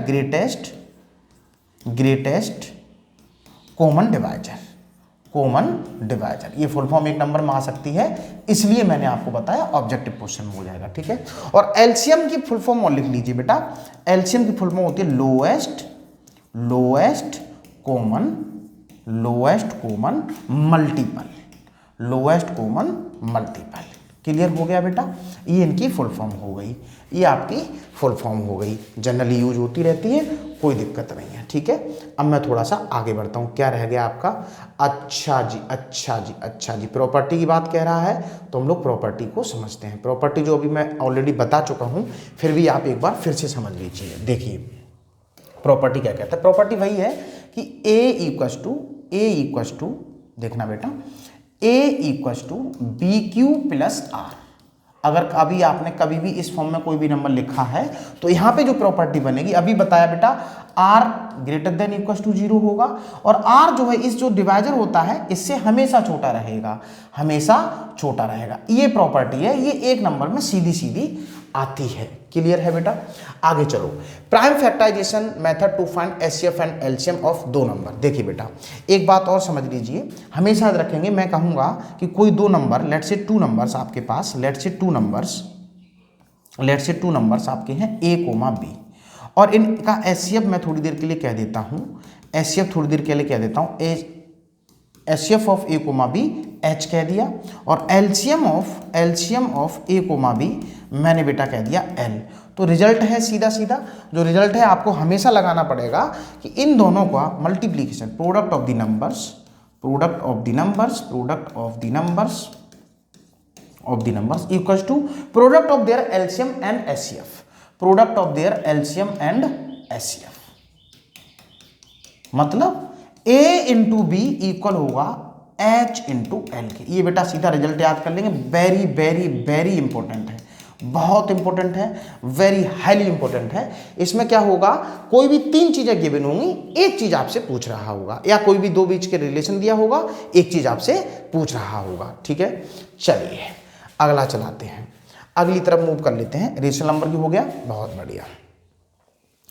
ग्रेटेस्ट कॉमन डिवाइजर, ये फुल फॉर्म 1 नंबर में आ सकती है, इसलिए मैंने आपको बताया ऑब्जेक्टिव क्वेश्चन में हो जाएगा, ठीक है। और एलसीएम की फुल फॉर्म और लिख लीजिए बेटा, एलसीएम की फुल फॉर्म होती है लोएस्ट कॉमन मल्टीपल। क्लियर हो गया बेटा, ये इनकी फुल फॉर्म हो गई, ये आपकी फुल फॉर्म हो गई, जनरली यूज होती रहती है, कोई दिक्कत नहीं है, ठीक है। अब मैं थोड़ा सा आगे बढ़ता हूँ, क्या रह गया आपका, अच्छा जी प्रॉपर्टी की बात कह रहा है, तो हम लोग प्रॉपर्टी को समझते हैं। प्रॉपर्टी जो अभी मैं ऑलरेडी बता चुका हूँ, फिर भी आप एक बार फिर से समझ लीजिए। देखिए प्रॉपर्टी क्या कहता है, प्रॉपर्टी वही है कि ए इक्वस टू देखना बेटा, A equals to B Q plus R. अगर अभी आपने कभी भी इस फॉर्म में कोई भी नंबर लिखा है तो यहाँ पे जो प्रॉपर्टी बनेगी, अभी बताया बेटा r greater than equals to 0 होगा, और r जो है इस जो डिवाइजर होता है इससे हमेशा छोटा रहेगा, ये प्रॉपर्टी है, ये 1 नंबर में सीधी आती है। क्लियर है बेटा, आगे चलो। Prime factorisation method to find HCF and LCM of 2 number. देखिए बेटा एक बात और समझ लीजिए, हमेशा याद रखेंगे, मैं कहूंगा कि कोई 2 नंबर, लेट्स से 2 नंबर्स आपके पास, लेट्स से 2 नंबर्स आपके हैं a, b, और इनका एचसीएफ मैं थोड़ी देर के लिए कह देता हूं, HCF of a, b h कह दिया, और एलसीएम ऑफ a, b मैंने बेटा कह दिया l। तो रिजल्ट है सीधा जो रिजल्ट है आपको हमेशा लगाना पड़ेगा कि इन दोनों का multiplication, product of the product of the numbers equals to product of their LCM and HCF, product of their LCM and HCF, मतलब A इंटू बी इक्वल होगा H इंटू एल के। ये बेटा सीधा रिजल्ट याद कर लेंगे, वेरी वेरी वेरी इंपॉर्टेंट है, बहुत इंपॉर्टेंट है, वेरी हाईली इंपॉर्टेंट है। इसमें क्या होगा, कोई भी 3 चीजें गिवन होंगी, एक चीज आपसे पूछ रहा होगा, या कोई भी 2 बीच के रिलेशन दिया होगा, एक चीज आपसे पूछ रहा होगा। ठीक है, चलिए अगला चलाते हैं, अगली तरफ मूव कर लेते हैं। रेशनल नंबर की हो गया, बहुत बढ़िया,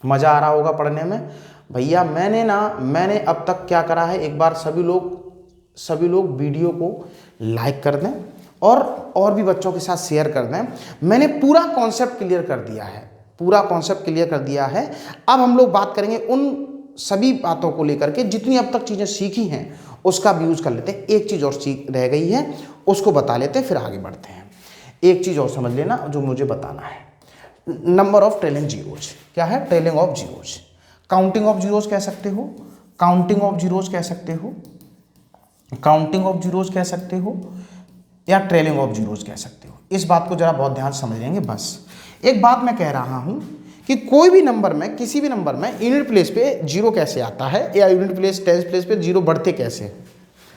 मजा आ रहा होगा पढ़ने में भैया। मैंने अब तक क्या करा है, एक बार सभी लोग वीडियो को लाइक कर दें और भी बच्चों के साथ शेयर कर दें। मैंने पूरा कॉन्सेप्ट क्लियर कर दिया है, अब हम लोग बात करेंगे उन सभी बातों को लेकर के जितनी अब तक चीज़ें सीखी हैं उसका भी यूज़ कर लेते हैं। एक चीज़ और सीख रह गई है, उसको बता लेते हैं, फिर आगे बढ़ते हैं। एक चीज़ और समझ लेना जो मुझे बताना है, नंबर ऑफ ट्रेलिंग जीरोज। क्या है? Trailing of zeros. Counting of zeros कह सकते हो, काउंटिंग ऑफ जीरोज कह सकते हो, काउंटिंग ऑफ जीरोज कह सकते हो, या ट्रेलिंग ऑफ जीरोज कह सकते हो। इस बात को जरा बहुत ध्यान से समझ लेंगे। बस एक बात मैं कह रहा हूं कि कोई भी नंबर में, किसी भी नंबर में यूनिट प्लेस पे जीरो कैसे आता है, या यूनिट प्लेस टेंस प्लेस पे जीरो बढ़ते कैसे,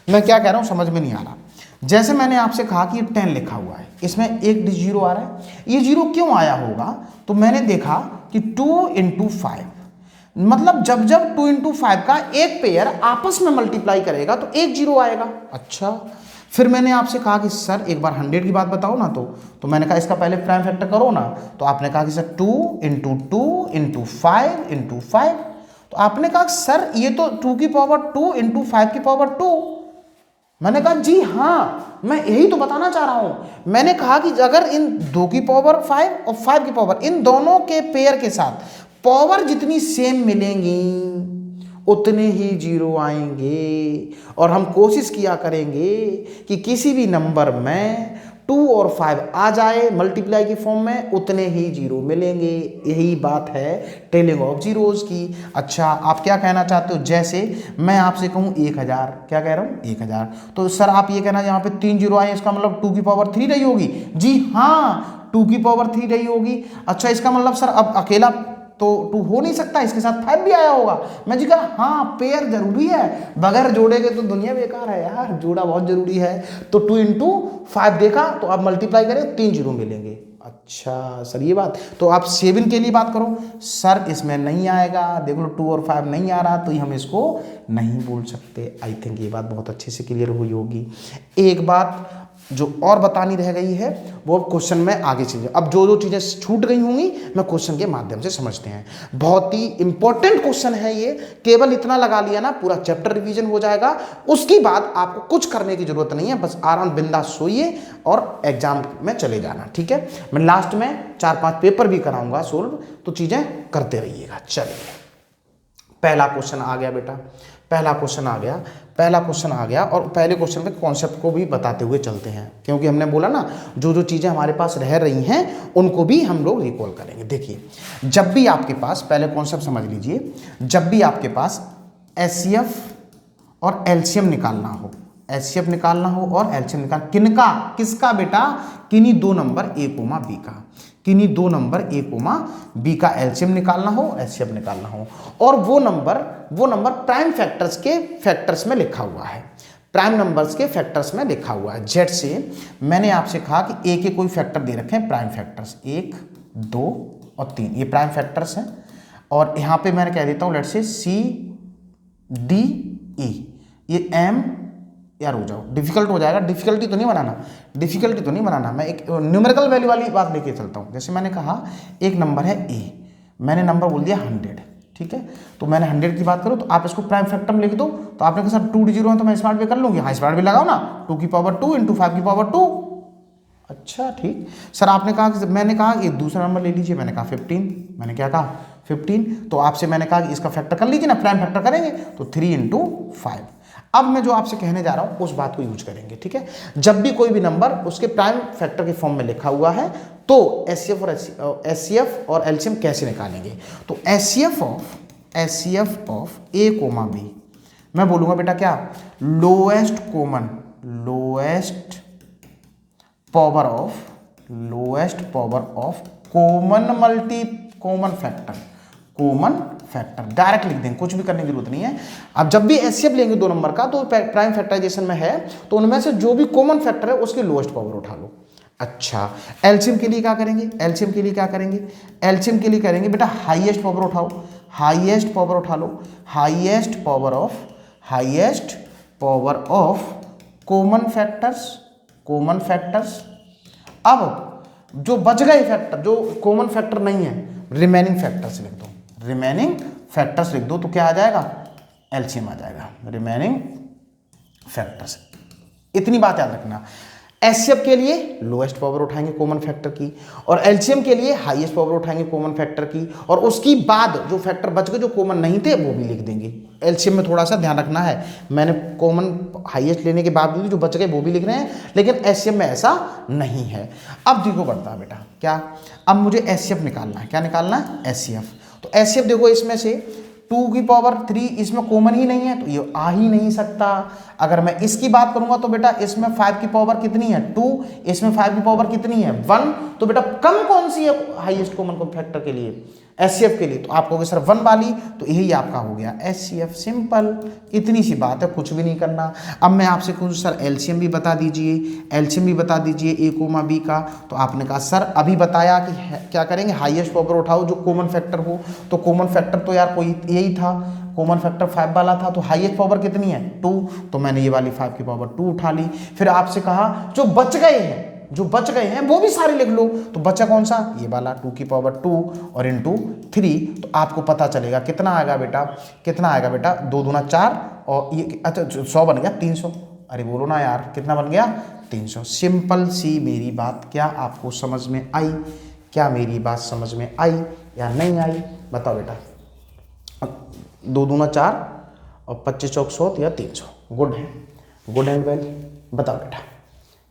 मैं क्या कह रहा हूं समझ में नहीं आ रहा। जैसे मैंने आपसे कहा कि 10 लिखा हुआ है, इसमें एक जीरो आ रहा है, ये जीरो क्यों आया होगा, तो मैंने देखा कि 2 × 5, मतलब जब 2 × 5 का एक पेयर आपस में मल्टीप्लाई करेगा तो एक जीरो आएगा। अच्छा, फिर मैंने आपसे कहा कि सर एक बार 100 की बात बताओ ना, तो मैंने कहा इसका पहले प्राइम फैक्टर करो ना, तो आपने कहा कि सर 2 × 2 × 5 × 5, तो आपने कहा सर ये तो 2 की पावर 2 × 5 की पावर 2। मैंने कहा जी हाँ, मैं यही तो बताना चाह रहा हूं। मैंने कहा कि अगर इन 2 की पावर 5 और 5 की पावर, इन दोनों के पेयर के साथ पावर जितनी सेम मिलेंगी उतने ही जीरो आएंगे, और हम कोशिश किया करेंगे कि किसी भी नंबर में 2 और 5 आ जाए मल्टीप्लाई की फॉर्म में, उतने ही जीरो मिलेंगे। यही बात है ट्रेलिंग ऑफ जीरोज की। अच्छा, आप क्या कहना चाहते हो, जैसे मैं आपसे कहूँ 1000, क्या कह रहा हूँ 1000, तो सर आप ये कहना यहाँ पे 3 जीरो आए, इसका मतलब 2 की पावर 3 रही होगी। जी हाँ, 2 की पावर 3 रही होगी। अच्छा, इसका मतलब सर अब अकेला तो 2 हो नहीं सकता, इसके साथ 5 भी आया होगा। मैं जी कहा हाँ, पेयर जरूरी है, बगैर जोड़े के तो दुनिया बेकार है यार, जोड़ा बहुत जरूरी है। तो 2 × 5 देखा, तो आप मल्टीप्लाई करें 3 जीरो मिलेंगे। अच्छा सर ये बात, तो आप 7 के लिए बात करो, सर इसमें नहीं आएगा, देख लो 2 और 5 नहीं आ रहा, तो हम इसको नहीं बोल सकते। आई थिंक ये बात बहुत अच्छे से क्लियर हुई होगी। एक बात जो और बतानी रह गई है वो अब क्वेश्चन में आगे चीजें, अब जो चीजें छूट गई होंगी मैं क्वेश्चन के माध्यम से समझते हैं। बहुत ही इंपॉर्टेंट क्वेश्चन है ये, केवल इतना लगा लिया ना पूरा चैप्टर रिवीजन हो जाएगा। उसके बाद आपको कुछ करने की जरूरत नहीं है, बस आराम बिंदास सोइए और एग्जाम में चले जाना। ठीक है, मैं लास्ट में 4-5 पेपर भी कराऊंगा सोल्व, तो चीजें करते रहिएगा। चलिए पहला क्वेश्चन आ गया बेटा, पहला क्वेश्चन आ गया, और पहले क्वेश्चन के कॉन्सेप्ट को भी बताते हुए चलते हैं, क्योंकि हमने बोला ना जो चीज़ें हमारे पास रह रही हैं उनको भी हम लोग रिकॉल करेंगे। देखिए, जब भी आपके पास, पहले कॉन्सेप्ट समझ लीजिए, जब भी आपके पास एचसीएफ और एलसीएम निकालना हो, एचसीएफ निकालना हो और एलसीएम किसका बेटा, किन्हीं 2 नंबर A, B का, किन्हीं 2 नंबर A, B का एलसीएम निकालना हो, एचसीएफ निकालना हो, और वो नंबर प्राइम फैक्टर्स के फैक्टर्स में लिखा हुआ है, प्राइम नंबर्स के फैक्टर्स में लिखा हुआ है। जेड से मैंने आपसे कहा कि A के कोई फैक्टर दे रखे हैं, प्राइम फैक्टर्स 1, 2 और 3, ये प्राइम फैक्टर्स हैं। और यहाँ पे मैंने कह देता हूँ let's say C, D, E, ये M, यार हो जाओ, डिफिकल्ट हो जाएगा, डिफिकल्टी तो नहीं बनाना, मैं एक न्यूमेरिकल वैल्यू वाली बात लेके चलता हूँ। जैसे मैंने कहा एक नंबर है A, मैंने नंबर बोल दिया 100, ठीक है, तो मैंने 100 की बात करूँ तो आप इसको प्राइम फैक्टर में लिख दो, तो आपने कहा सर 2 जीरो है तो मैं स्मार्ट भी कर लूँगी, हाँ स्मार्ट भी लगाओ ना, 2 की पावर 2 × 5 की पावर 2। अच्छा ठीक, सर आपने कहा कि, मैंने कहा ये दूसरा नंबर ले लीजिए, मैंने कहा 15, मैंने क्या कहा 15, तो आपसे मैंने कहा कि इसका फैक्टर कर लीजिए ना, प्राइम फैक्टर करेंगे तो 3 × 5। अब मैं जो आपसे कहने जा रहा हूं उस बात को यूज करेंगे। ठीक है, जब भी कोई भी नंबर उसके प्राइम फैक्टर के फॉर्म में लिखा हुआ है तो एचसीएफ और एलसीएम कैसे निकालेंगे, तो एचसीएफ ऑफ A, B मैं बोलूंगा बेटा क्या, lowest power of common factor direct लिख देंगे, कुछ भी करने की जरूरत नहीं है। अब जब भी एचसीएफ लेंगे 2 नंबर का तो प्राइम फैक्टराइजेशन में है तो उनमें से जो भी कॉमन फैक्टर है उसकी लोएस्ट पावर उठा लो। अच्छा, एलसीएम के लिए क्या करेंगे, एलसीएम के लिए करेंगे बेटा हाईएस्ट पावर उठाओ, highest power of common factors. अब जो बच गए फैक्टर, जो कॉमन फैक्टर नहीं है, रिमेनिंग फैक्टर्स लिख दो तो क्या आ जाएगा, एलसीएम आ जाएगा, रिमेनिंग फैक्टर्स। इतनी बात याद रखना, एचसीएफ के लिए लोएस्ट पावर उठाएंगे कॉमन फैक्टर की, और एलसीएम के लिए हाईएस्ट पावर उठाएंगे कॉमन फैक्टर की, और उसकी बाद जो फैक्टर बच गए जो कॉमन नहीं थे वो भी लिख देंगे। एलसीएम में थोड़ा सा ध्यान रखना है, मैंने कॉमन हाईएस्ट लेने के बाद भी जो बच गए वो भी लिख रहे हैं, लेकिन एचसीएफ में ऐसा नहीं है। अब देखो बढ़ता है बेटा क्या, अब मुझे एचसीएफ निकालना है, क्या निकालना है, एचसीएफ। तो एचसीएफ देखो इसमें से 2 की पावर 3 इसमें कॉमन ही नहीं है तो ये आ ही नहीं सकता। अगर मैं इसकी बात करूंगा तो बेटा इसमें 5 की पावर कितनी है, 2, इसमें 5 की पावर कितनी है, 1, तो बेटा कम कौन सी है हाईएस्ट कॉमन फैक्टर के लिए, एचसीएफ के लिए, तो आप कहोगे सर 1 वाली, तो यही आपका हो गया एचसीएफ, सिंपल, इतनी सी बात है, कुछ भी नहीं करना। अब मैं आपसे पूछूं सर एलसीएम भी बता दीजिए, ए कोमा बी का, तो आपने कहा सर अभी बताया कि क्या करेंगे, हाईएस्ट पावर उठाओ जो कॉमन फैक्टर हो, तो कॉमन फैक्टर तो यार कोई यही था, कॉमन फैक्टर 5 वाला था, तो हाईएस्ट पावर कितनी है, 2, तो मैंने ये वाली 5 की पावर 2 उठा ली। फिर आपसे कहा जो बच गए हैं वो भी सारे लिख लो, तो बचा कौन सा, ये वाला 2 की पावर 2 और इंटू 3, तो आपको पता चलेगा कितना आएगा बेटा, 2 दूना 4 और ये अच्छा 100 बन गया 300, अरे बोलो ना यार कितना बन गया 300। सिंपल सी मेरी बात क्या आपको समझ में आई, क्या मेरी बात समझ में आई या नहीं आई, बताओ बेटा। 2 दूना 4 और 25 चौक 100 या 300, गुड एंड वेल, बताओ बेटा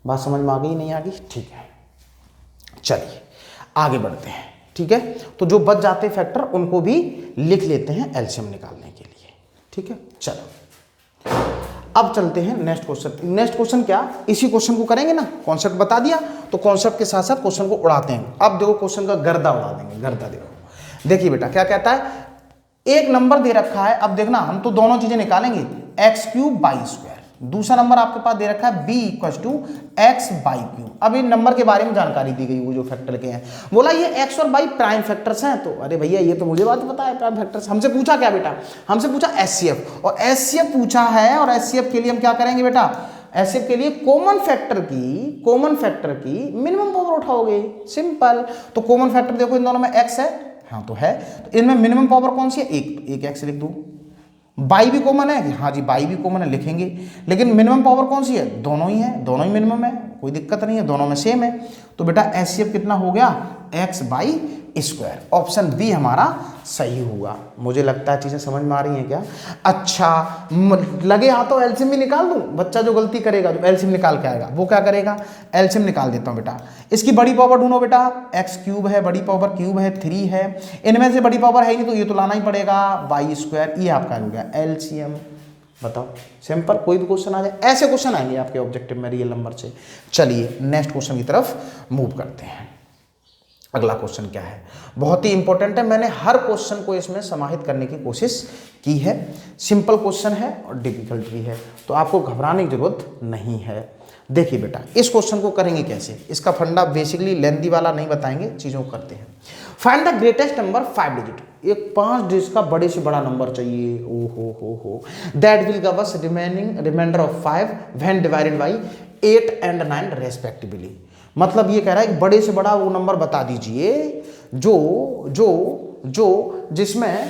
बात समझ में आ गई नहीं आ गई, ठीक है। चलिए आगे बढ़ते हैं, ठीक है। तो जो बच जाते फैक्टर उनको भी लिख लेते हैं एलसीएम निकालने के लिए, ठीक है। चलो अब चलते हैं नेक्स्ट क्वेश्चन क्या, इसी क्वेश्चन को करेंगे ना, कॉन्सेप्ट बता दिया तो कॉन्सेप्ट के साथ साथ क्वेश्चन को उड़ाते हैं। अब देखो क्वेश्चन का गर्दा उड़ा देंगे, गर्दा देखो, देखिए बेटा क्या कहता है, एक नंबर दे रखा है, अब देखना हम तो दोनों चीजें निकालेंगे, x3/2, दूसरा नंबर आपके पास दे रखा है b = x/3। अब इन नंबर के बारे में जानकारी दी गई, वो जो फैक्टर के हैं, बोला ये x और y प्राइम फैक्टर्स हैं, तो अरे भैया ये तो मुझे बात पता है प्राइम फैक्टर्स। हमसे पूछा क्या बेटा, हमसे पूछा एचसीएफ, और एचसीएफ पूछा है, और एचसीएफ के लिए हम क्या करेंगे बेटा, एचसीएफ के लिए कॉमन फैक्टर की मिनिमम पावर उठाओगे, सिंपल। तो कॉमन फैक्टर देखो इन दोनों में x है, हाँ तो है, तो इनमें मिनिमम पावर कौन सी है, एक x लिख दो। बाई भी कॉमन है, हाँ जी बाई भी कॉमन है, लिखेंगे, लेकिन मिनिमम पावर कौन सी है, दोनों ही है, दोनों ही मिनिमम है, कोई दिक्कत नहीं है, दोनों में सेम है। तो बेटा एचसीएफ कितना हो गया, x/2, ऑप्शन बी हमारा सही हुआ। मुझे लगता है चीजें समझ में आ रही हैं क्या। अच्छा लगे हाँ तो एलसीएम भी निकाल दूं, बच्चा जो गलती करेगा, जो एलसीएम निकाल के आएगा वो क्या करेगा, एलसीएम निकाल देता हूं बेटा। इसकी बड़ी पावर ढूंढो बेटा, x³ है, बड़ी पावर क्यूब है 3 है, इनमें से बड़ी पावर है नहीं तो ये तो लाना ही पड़ेगा y², ये आपका हो गया एलसीएम। बताओ सिंपल, कोई भी क्वेश्चन आ जाए, ऐसे क्वेश्चन आएंगे आपके ऑब्जेक्टिव में रियल नंबर से। चलिए नेक्स्ट क्वेश्चन की तरफ मूव करते हैं। अगला क्वेश्चन क्या है, बहुत ही इंपॉर्टेंट है, मैंने हर क्वेश्चन को इसमें समाहित करने की कोशिश की है। सिंपल क्वेश्चन है और डिफिकल्ट भी है, तो आपको घबराने की जरूरत नहीं है। देखिए बेटा इस क्वेश्चन को करेंगे कैसे, इसका फंडा बेसिकली लेंथी वाला नहीं बताएंगे, चीजों को करते हैं। Find the greatest number 5 digit, एक 5 डिजिट का बड़े से बड़ा नंबर चाहिए, ओ हो that will give us reminder of 5 when divided by 8 and 9 respectively. मतलब ये कह रहा है एक बड़े से बड़ा वो नंबर बता दीजिए जो जिसमें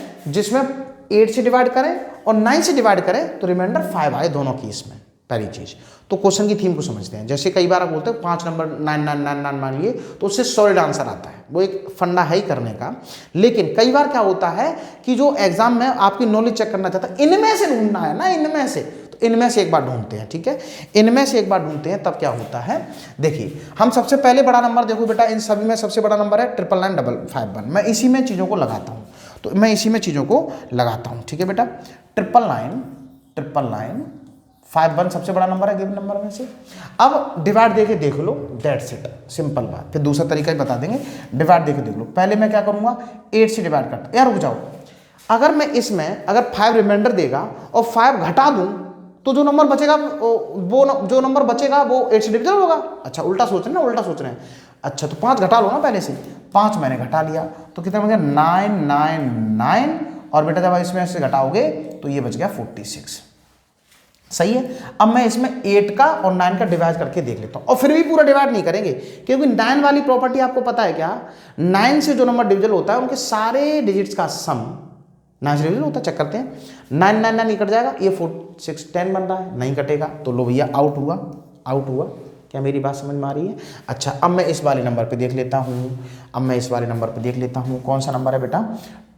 8 से डिवाइड करें और 9 से डिवाइड करें तो रिमाइंडर 5 आए दोनों केस में। पहली चीज तो क्वेश्चन की थीम को समझते हैं। जैसे कई बार आप बोलते हैं 5 नंबर 9 मान लिए तो उससे सॉलिड आंसर आता है, वो एक फंडा है ही करने का। लेकिन कई बार क्या होता है कि जो एग्जाम में आपकी नॉलेज चेक करना चाहता है, इनमें से ढूंढना है ना, इनमें से, तो इनमें से एक बार ढूंढते हैं, ठीक है, इनमें से एक बार ढूंढते हैं। तब क्या होता है, देखिए हम सबसे पहले बड़ा नंबर देखो बेटा, इन सभी में सबसे बड़ा नंबर है 99951। मैं इसी में चीज़ों को लगाता हूँ, तो मैं इसी में चीज़ों को लगाता हूँ, ठीक है बेटा। 99951 999, 51 सबसे बड़ा नंबर है गिवन नंबर में से। अब डिवाइड देके देख लो, दैट्स इट, सिंपल बात। फिर दूसरा तरीका ही बता देंगे, डिवाइड देके देख लो। पहले मैं क्या करूंगा, 8 से डिवाइड करता। यार रुक जाओ, अगर मैं इसमें अगर 5 रिमाइंडर देगा और 5 घटा दूं तो जो नंबर बचेगा वो जो नंबर बचेगा वो 8 से डिविजल होगा। अच्छा उल्टा सोच रहे हैं ना, उल्टा सोच रहे हैं। अच्छा तो 5 घटा लो ना पहले से, 5 मैंने घटा लिया तो कितना बच गया 999, और बेटा जब इसमें से घटाओगे तो ये बच गया 46। सही है। अब मैं इसमें 8 का और 9 का डिवाइड करके देख लेता हूं, और फिर भी पूरा डिवाइड नहीं करेंगे क्योंकि 9 वाली प्रॉपर्टी आपको पता है क्या, 9 से जो नंबर डिविजल होता है उनके सारे डिजिट्स का सम 9 से डिविजल होता है। चेक करते हैं, 9 9 9 कट जाएगा, ये 4 6 10 बन रहा है, नहीं कटेगा तो लो भैया आउट हुआ, आउट हुआ। क्या मेरी बात समझ में आ रही है? अच्छा अब मैं इस वाले नंबर पे देख लेता हूँ, अब मैं इस वाले नंबर पे देख लेता हूँ, कौन सा नंबर है बेटा,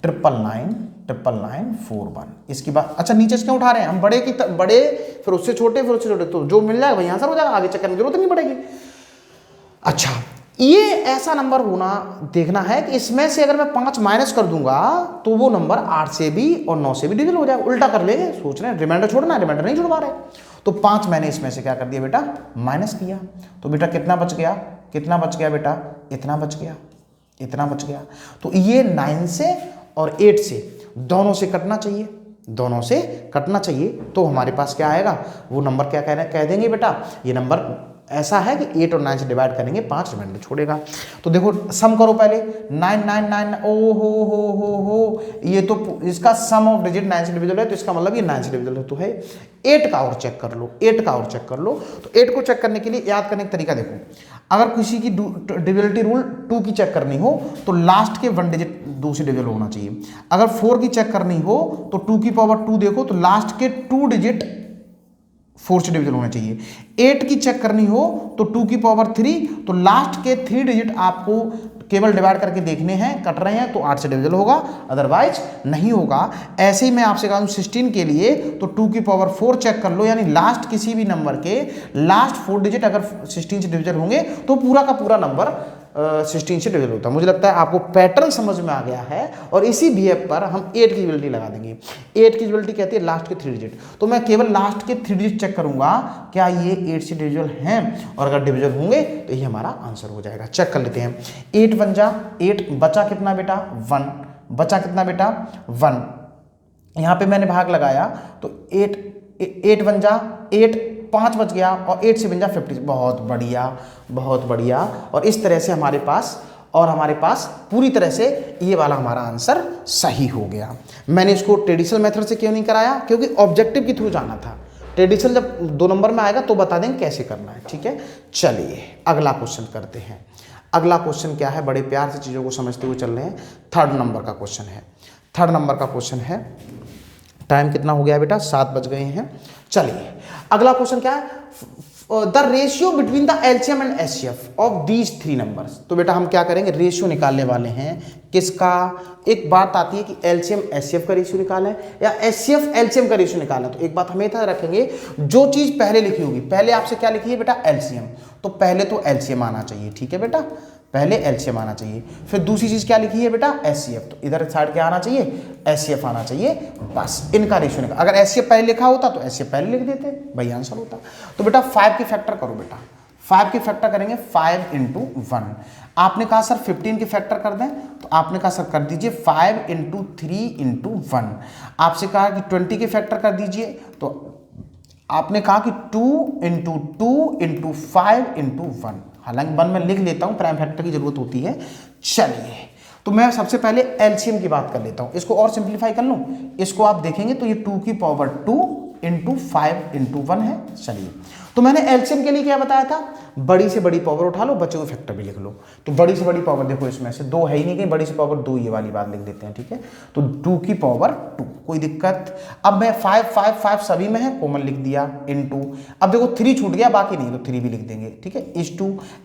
99941। इसकी बात, अच्छा नीचे से क्यों उठा रहे हैं हम, बड़े की बड़े फिर उससे छोटे फिर उससे छोटे, तो जो मिल जाएगा वही आंसर हो जाएगा, आगे चेक करने की जरूरत नहीं पड़ेगी। अच्छा ये ऐसा नंबर होना देखना है कि इसमें से अगर मैं 5 माइनस कर दूंगा तो वो नंबर 8 से भी और 9 से भी डिविजल हो जाएगा। उल्टा कर लेंगे, सोच रहे हैं रिमाइंडर छोड़ना है, रिमाइंडर नहीं छुड़वा रहे। तो 5 मैंने इसमें से क्या कर दिया बेटा, माइनस किया, तो बेटा कितना बच गया, कितना बच गया बेटा, इतना बच गया, इतना बच गया। तो ये 9 से और 8 से दोनों से कटना चाहिए, दोनों से कटना चाहिए। तो हमारे पास क्या आएगा, वो नंबर क्या कह देंगे बेटा, ये नंबर ऐसा है कि 8 और 9 से डिवाइड करेंगे, 5 रिमाइंडर छोड़ेगा। तो देखो सम करो पहले, 999, ओ हो, ये तो इसका सम ऑफ डिजिट 9 से डिविजल है, तो इसका मतलब ये 9 से डिविजल है तो है। 8 का और चेक कर लो, 8 का और चेक कर लो। तो 8 को चेक करने के लिए याद करने का तरीका देखो, अगर किसी की डिविजिबिलिटी रूल 2 की चेक करनी हो तो लास्ट के 1 डिजिट 2 से डिविजल होना चाहिए। अगर 4 की चेक करनी हो तो 2 की पावर 2 देखो तो लास्ट के 2 डिजिट 4 से डिविजल होना चाहिए। 8 की चेक करनी हो तो 2 की पावर 3, तो लास्ट के 3 डिजिट आपको केवल डिवाइड करके देखने हैं, कट रहे हैं तो 8 से डिविजल होगा, अदरवाइज नहीं होगा। ऐसे ही मैं आपसे कहा 16 के लिए तो 2 की पावर 4 चेक कर लो, यानी लास्ट किसी भी नंबर के लास्ट 4 डिजिट अगर 16 से डिविजल होंगे तो पूरा का पूरा नंबर 16 से डिविजल होता है। मुझे लगता है आपको पैटर्न समझ में आ गया है, और इसी बीएफ पर हम 8 की डिविजिबिलिटी लगा देंगे। 8 की डिविजिबिलिटी कहती है लास्ट के 3 डिजिट, तो मैं केवल लास्ट के 3 डिजिट चेक करूंगा क्या ये 8 से डिविजिबल हैं, और अगर डिविजिबल होंगे तो ये हमारा आंसर हो जाएगा। चेक कर लेते हैं, 8 1 जा 8, बचा कितना बेटा 1, बचा कितना बेटा 1, यहाँ पे मैंने भाग लगाया तो 8 1 जा 8, 5 बच गया, और 8 से बन जा 50। बहुत बढ़िया, बहुत बढ़िया। और इस तरह से हमारे पास पूरी तरह से ये वाला हमारा आंसर सही हो गया। मैंने इसको ट्रेडिशनल मेथड से क्यों नहीं कराया, क्योंकि ऑब्जेक्टिव के थ्रू जाना था। ट्रेडिशनल जब 2 नंबर में आएगा तो बता देंगे कैसे करना है, ठीक है। चलिए अगला क्वेश्चन करते हैं। अगला क्वेश्चन क्या है, बड़े प्यार से चीज़ों को समझते हुए चल रहे हैं। 3rd नंबर का क्वेश्चन है, 3rd नंबर का क्वेश्चन है। टाइम कितना हो गया बेटा, 7 बज गए हैं। चलिए अगला क्वेश्चन क्या है, the ratio between the LCM and HCF of these 3 numbers. तो बेटा हम क्या करेंगे, रेशियो निकालने वाले हैं। किसका, एक बात आती है कि एलसीएम एचसीएफ का रेशियो निकालें या एचसीएफ एलसीएम का रेशियो निकालें। तो एक बात हमेशा रखेंगे, जो चीज पहले लिखी होगी, पहले आपसे क्या लिखी है बेटा एलसीएम, तो पहले तो एलसीएम आना चाहिए, ठीक है बेटा, पहले एलसीएम आना चाहिए। फिर दूसरी चीज क्या लिखी है बेटा एचसीएफ, तो इधर साइड क्या आना चाहिए एचसीएफ आना चाहिए। बस इनका रेशियो निकाल, अगर एचसीएफ पहले लिखा होता तो एचसीएफ पहले लिख देते, भाई आंसर होता। तो बेटा 5 की फैक्टर करो बेटा, 5 की फैक्टर करेंगे 5 × 1। आपने कहा सर 15 की फैक्टर कर दें, तो आपने कहा सर कर दीजिए 5 × 3 × 1। आपसे कहा कि 20 की फैक्टर कर दीजिए, तो आपने कहा कि 2 × 2 × 5 × 1। हालांकि 1 में लिख लेता हूं, प्राइम फैक्टर की जरूरत होती है। चलिए तो मैं सबसे पहले एलसीएम की बात कर लेता हूं, इसको और सिंप्लीफाई कर लूं। इसको आप देखेंगे तो ये 2 की पावर 2 × 5 × 1 है। चलिए तो मैंने एलसीएम के लिए क्या बताया था, बड़ी से बड़ी पावर उठा लो, बचे हुए फैक्टर भी लिख लो। तो बड़ी से बड़ी पावर देखो, इसमें से 2 है ही नहीं, कहीं बड़ी से पावर 2, ये वाली बात लिख देते हैं, ठीक है। तो 2 की पावर 2, कोई दिक्कत। अब मैं 5 5 5 सभी में है, कॉमन लिख दिया × अब देखो 3 छूट गया, बाकी नहीं तो 3 भी लिख देंगे, ठीक है। =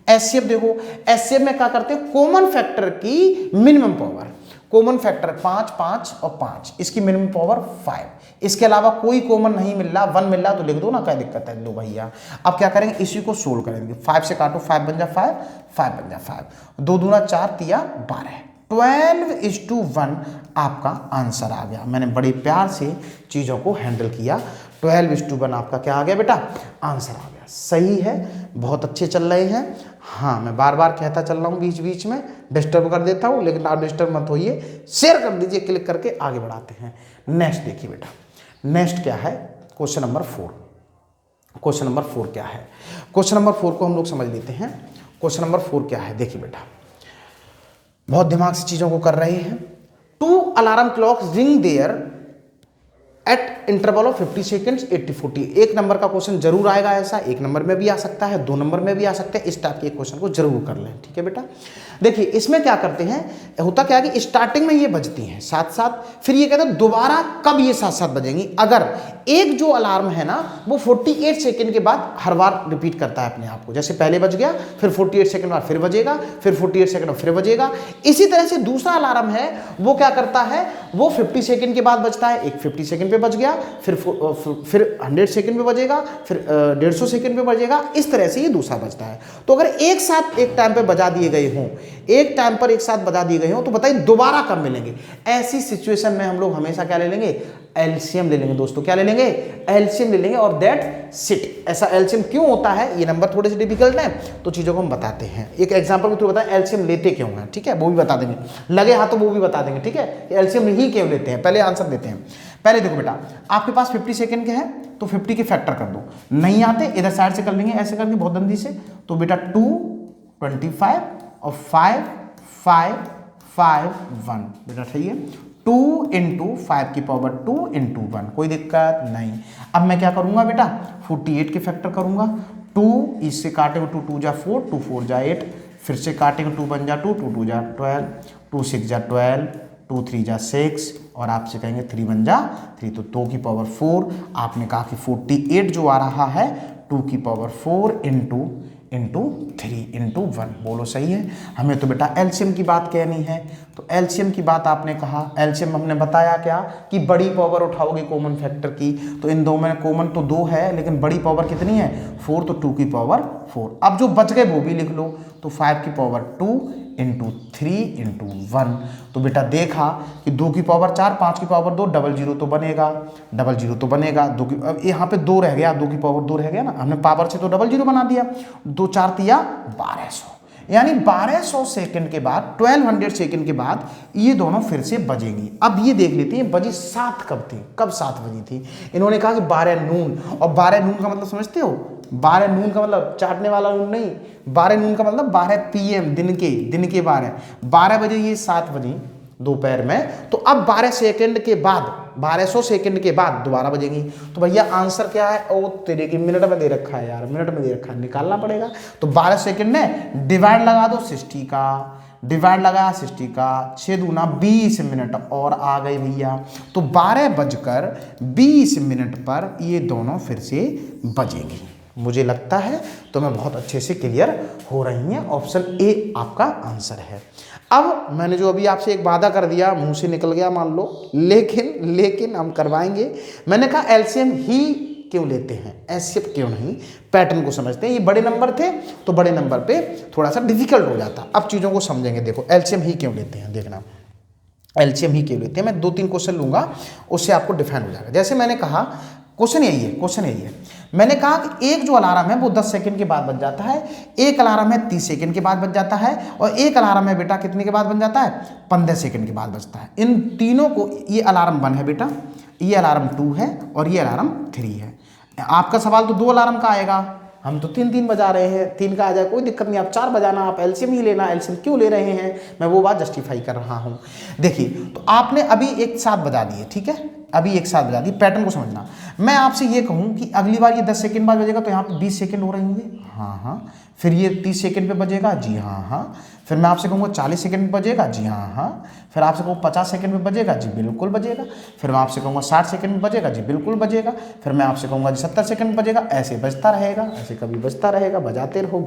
एचसीएफ देखो, एचसीएफ में क्या करते हैं, कॉमन फैक्टर की मिनिमम पावर, कॉमन फैक्टर 5 5 और 5, इसकी मिनिमम पावर 5। इसके अलावा कोई कॉमन नहीं मिल रहा, 1 मिल रहा तो लिख दो ना, क्या दिक्कत है, लो भैया। अब क्या करेंगे, इसी को सोल्व करेंगे। 5 से काटो, 5 बन जा 5, 5 बन जा 5, 2 दूना 4, 3 12, 12:1 आपका आंसर आ गया। मैंने बड़े प्यार से चीज़ों को हैंडल किया। 12:1 आपका क्या आ गया बेटा, आंसर आ गया। सही है, बहुत अच्छे चल रहे हैं। हाँ, मैं बार बार कहता चल रहा हूँ, बीच बीच में डिस्टर्ब कर देता हूँ, लेकिन आप डिस्टर्ब मत होइए, शेयर कर दीजिए, क्लिक करके आगे बढ़ाते हैं। नेक्स्ट देखिए बेटा, नेक्स्ट क्या है, क्वेश्चन नंबर 4। क्वेश्चन नंबर 4 क्या है, क्वेश्चन नंबर 4 को हम लोग समझ लेते हैं। क्वेश्चन नंबर 4 क्या है, देखिए बेटा, बहुत दिमाग से चीजों को कर रहे हैं। 2 alarm clocks ring there at interval of 50 seconds 80-40। एक नंबर का क्वेश्चन जरूर आएगा ऐसा, एक नंबर में भी आ सकता है, 2 नंबर में भी आ सकता है। इस टाइप के क्वेश्चन को जरूर कर लें, ठीक है बेटा। देखिए इसमें क्या करते हैं, होता क्या है कि स्टार्टिंग में ये बजती हैं साथ साथ, फिर ये कहते हैं दोबारा कब ये साथ साथ बजेंगी। अगर एक जो अलार्म है ना वो 48 सेकेंड के बाद हर बार रिपीट करता है अपने आप को, जैसे पहले बज गया, फिर 48 सेकेंड बाद फिर बजेगा, फिर 48 सेकेंड बाद फिर बजेगा। इसी तरह से दूसरा अलार्म है वो क्या करता है, वो 50 सेकेंड के बाद बजता है, एक 50 सेकेंड पे बज गया, फिर 100 सेकेंड पे बजेगा, फिर 150 सेकेंड पे बजेगा। इस तरह से ये दूसरा बजता है। तो अगर एक साथ एक टाइम पे बजा दिए गए हों, एक टाइम पर एक साथ बजा दिए गए हों, तो बताइए दोबारा कब मिलेंगे। ऐसी सिचुएशन में हम लोग हमेशा क्या ले लेंगे, एलसीएम ले लेंगे दोस्तों। क्या ले लेंगे, एलसीएम ले लेंगे। और दैट सिट, ऐसा एलसीएम क्यों होता है, ये नंबर थोड़े से डिफिकल्ट हैं तो चीजों को हम बताते हैं। एक एग्जांपल के थ्रू बताएं एलसीएम लेते क्यों हैं, ठीक है, वो भी बता देंगे, लगे हाथ तो वो भी बता देंगे, ठीक है, एलसीएम ही क्यों लेते हैं। पहले आंसर देते हैं। पहले देखो बेटा, आपके पास 50 सेकेंड के हैं तो 50 के फैक्टर कर दो, नहीं आते इधर साइड से कर लेंगे, ऐसे करके बहुत जल्दी से। तो बेटा 2 25 और 5 5 5 1 बेटा ठीक है। 2 × 5 की पावर 2 × 1, कोई दिक्कत नहीं। अब मैं क्या करूंगा बेटा, 48 के फैक्टर करूंगा। 2 इससे काटेंगे 2 2 जा 4, 2 4 जा 8, फिर से काटेंगे 2 1 जा 2, 2 2 जा 12, 2 6 जा 12, 2 3 जा 6, और आपसे कहेंगे 3 1 जा 3, तो 2 की पावर 4। आपने कहा कि 48 जो आ रहा है 2 की पावर 4 इंटू 3 इंटू 1, बोलो सही है। हमें तो बेटा एलसीएम की बात कहनी है, तो एलसीएम की बात आपने कहा। एलसीएम हमने बताया क्या कि बड़ी पावर उठाओगे कॉमन फैक्टर की, तो इन दो में कॉमन तो 2 है, लेकिन बड़ी पावर कितनी है 4, तो 2 की पावर 4। अब जो बच गए वो भी लिख लो, तो 5 की पावर 2 इंटू 3 इंटू 1। तो बेटा देखा कि 2 की पावर 4, 5 की पावर 2, डबल जीरो तो बनेगा, डबल जीरो तो बनेगा। 2 की, अब यहाँ पे 2 रह गया, 2 की पावर 2 रह गया ना, हमने पावर से तो डबल जीरो बना दिया। 2 4 तिया 1200, यानी 1200 सेकंड के बाद, 1200 सेकंड के बाद ये दोनों फिर से बजेंगी। अब ये देख लेते हैं बजी 7 कब थी, कब 7 बजी थी। इन्होंने कहा कि 12 नून, और 12 नून का मतलब समझते हो, 12 नून का मतलब चाटने वाला नून नहीं, 12 नून का मतलब 12 PM, दिन के 12 बजे, ये 7 बजी दोपहर में। तो अब 12 सेकंड के बाद, 1200 सेकंड के बाद दोबारा बजेंगी। तो भैया आंसर क्या है, ओ तेरे की मिनट में दे रखा है यार, मिनट में दे रखा है, निकालना पड़ेगा। तो 12 सेकंड में डिवाइड लगा दो 60 का, डिवाइड लगाया 60 का, 6 दूना 20 मिनट और आ गए भैया। तो 12:20 पर ये दोनों फिर से बजेंगी। मुझे लगता है तो मैं बहुत अच्छे से क्लियर हो रही हैं। ऑप्शन ए आपका आंसर है। अब मैंने जो अभी आपसे एक वादा कर दिया, मुंह से निकल गया मान लो, लेकिन हम करवाएंगे। मैंने कहा एलसीएम ही क्यों लेते हैं, एलसीएम क्यों नहीं, पैटर्न को समझते हैं। ये बड़े नंबर थे तो बड़े नंबर पे थोड़ा सा डिफिकल्ट हो जाता। अब चीज़ों को समझेंगे। देखो एलसीएम ही क्यों लेते हैं, देखना एलसीएम ही क्यों लेते हैं। मैं 2-3 क्वेश्चन लूंगा, उससे आपको डिफाइन हो जाएगा। जैसे मैंने कहा क्वेश्चन यही है। मैंने कहा कि एक जो अलार्म है वो 10 सेकंड के बाद बज जाता है, एक अलार्म है 30 सेकंड के बाद बज जाता है, और एक अलार्म है बेटा कितने के बाद बज जाता है, 15 सेकंड के बाद बजता है। इन तीनों को, ये अलार्म 1 है बेटा, ये अलार्म 2 है, और ये अलार्म 3 है। आपका सवाल तो 2 अलार्म का आएगा, हम तो 3 बजा रहे हैं, 3 का आ जाए कोई दिक्कत नहीं, आप 4 बजाना, आप एलसीएम ही लेना। एलसीएम क्यों ले रहे हैं, मैं वो बात जस्टिफाई कर रहा हूँ। देखिए तो आपने अभी एक साथ बजा दिए, ठीक है, अभी एक साथ बजा दी। पैटर्न को समझना। मैं आपसे ये कहूँ कि अगली बार ये 10 सेकंड बाद बजेगा तो यहाँ पे 20 सेकंड हो रहे होंगे, हाँ। फिर ये 30 सेकंड पे बजेगा, जी हाँ। फिर मैं आपसे कहूँगा 40 सेकंड पे बजेगा, जी हाँ। फिर आपसे कहूँ 50 सेकंड पे बजेगा, जी बिल्कुल बजेगा। फिर मैं आपसे कहूँगा 60 सेकंड में बजेगा, जी बिल्कुल बजेगा। फिर मैं आपसे कहूँगा जी 70 सेकंड में बजेगा। ऐसे बजता रहेगा, ऐसे कभी बजता रहेगा, बजाते रहो,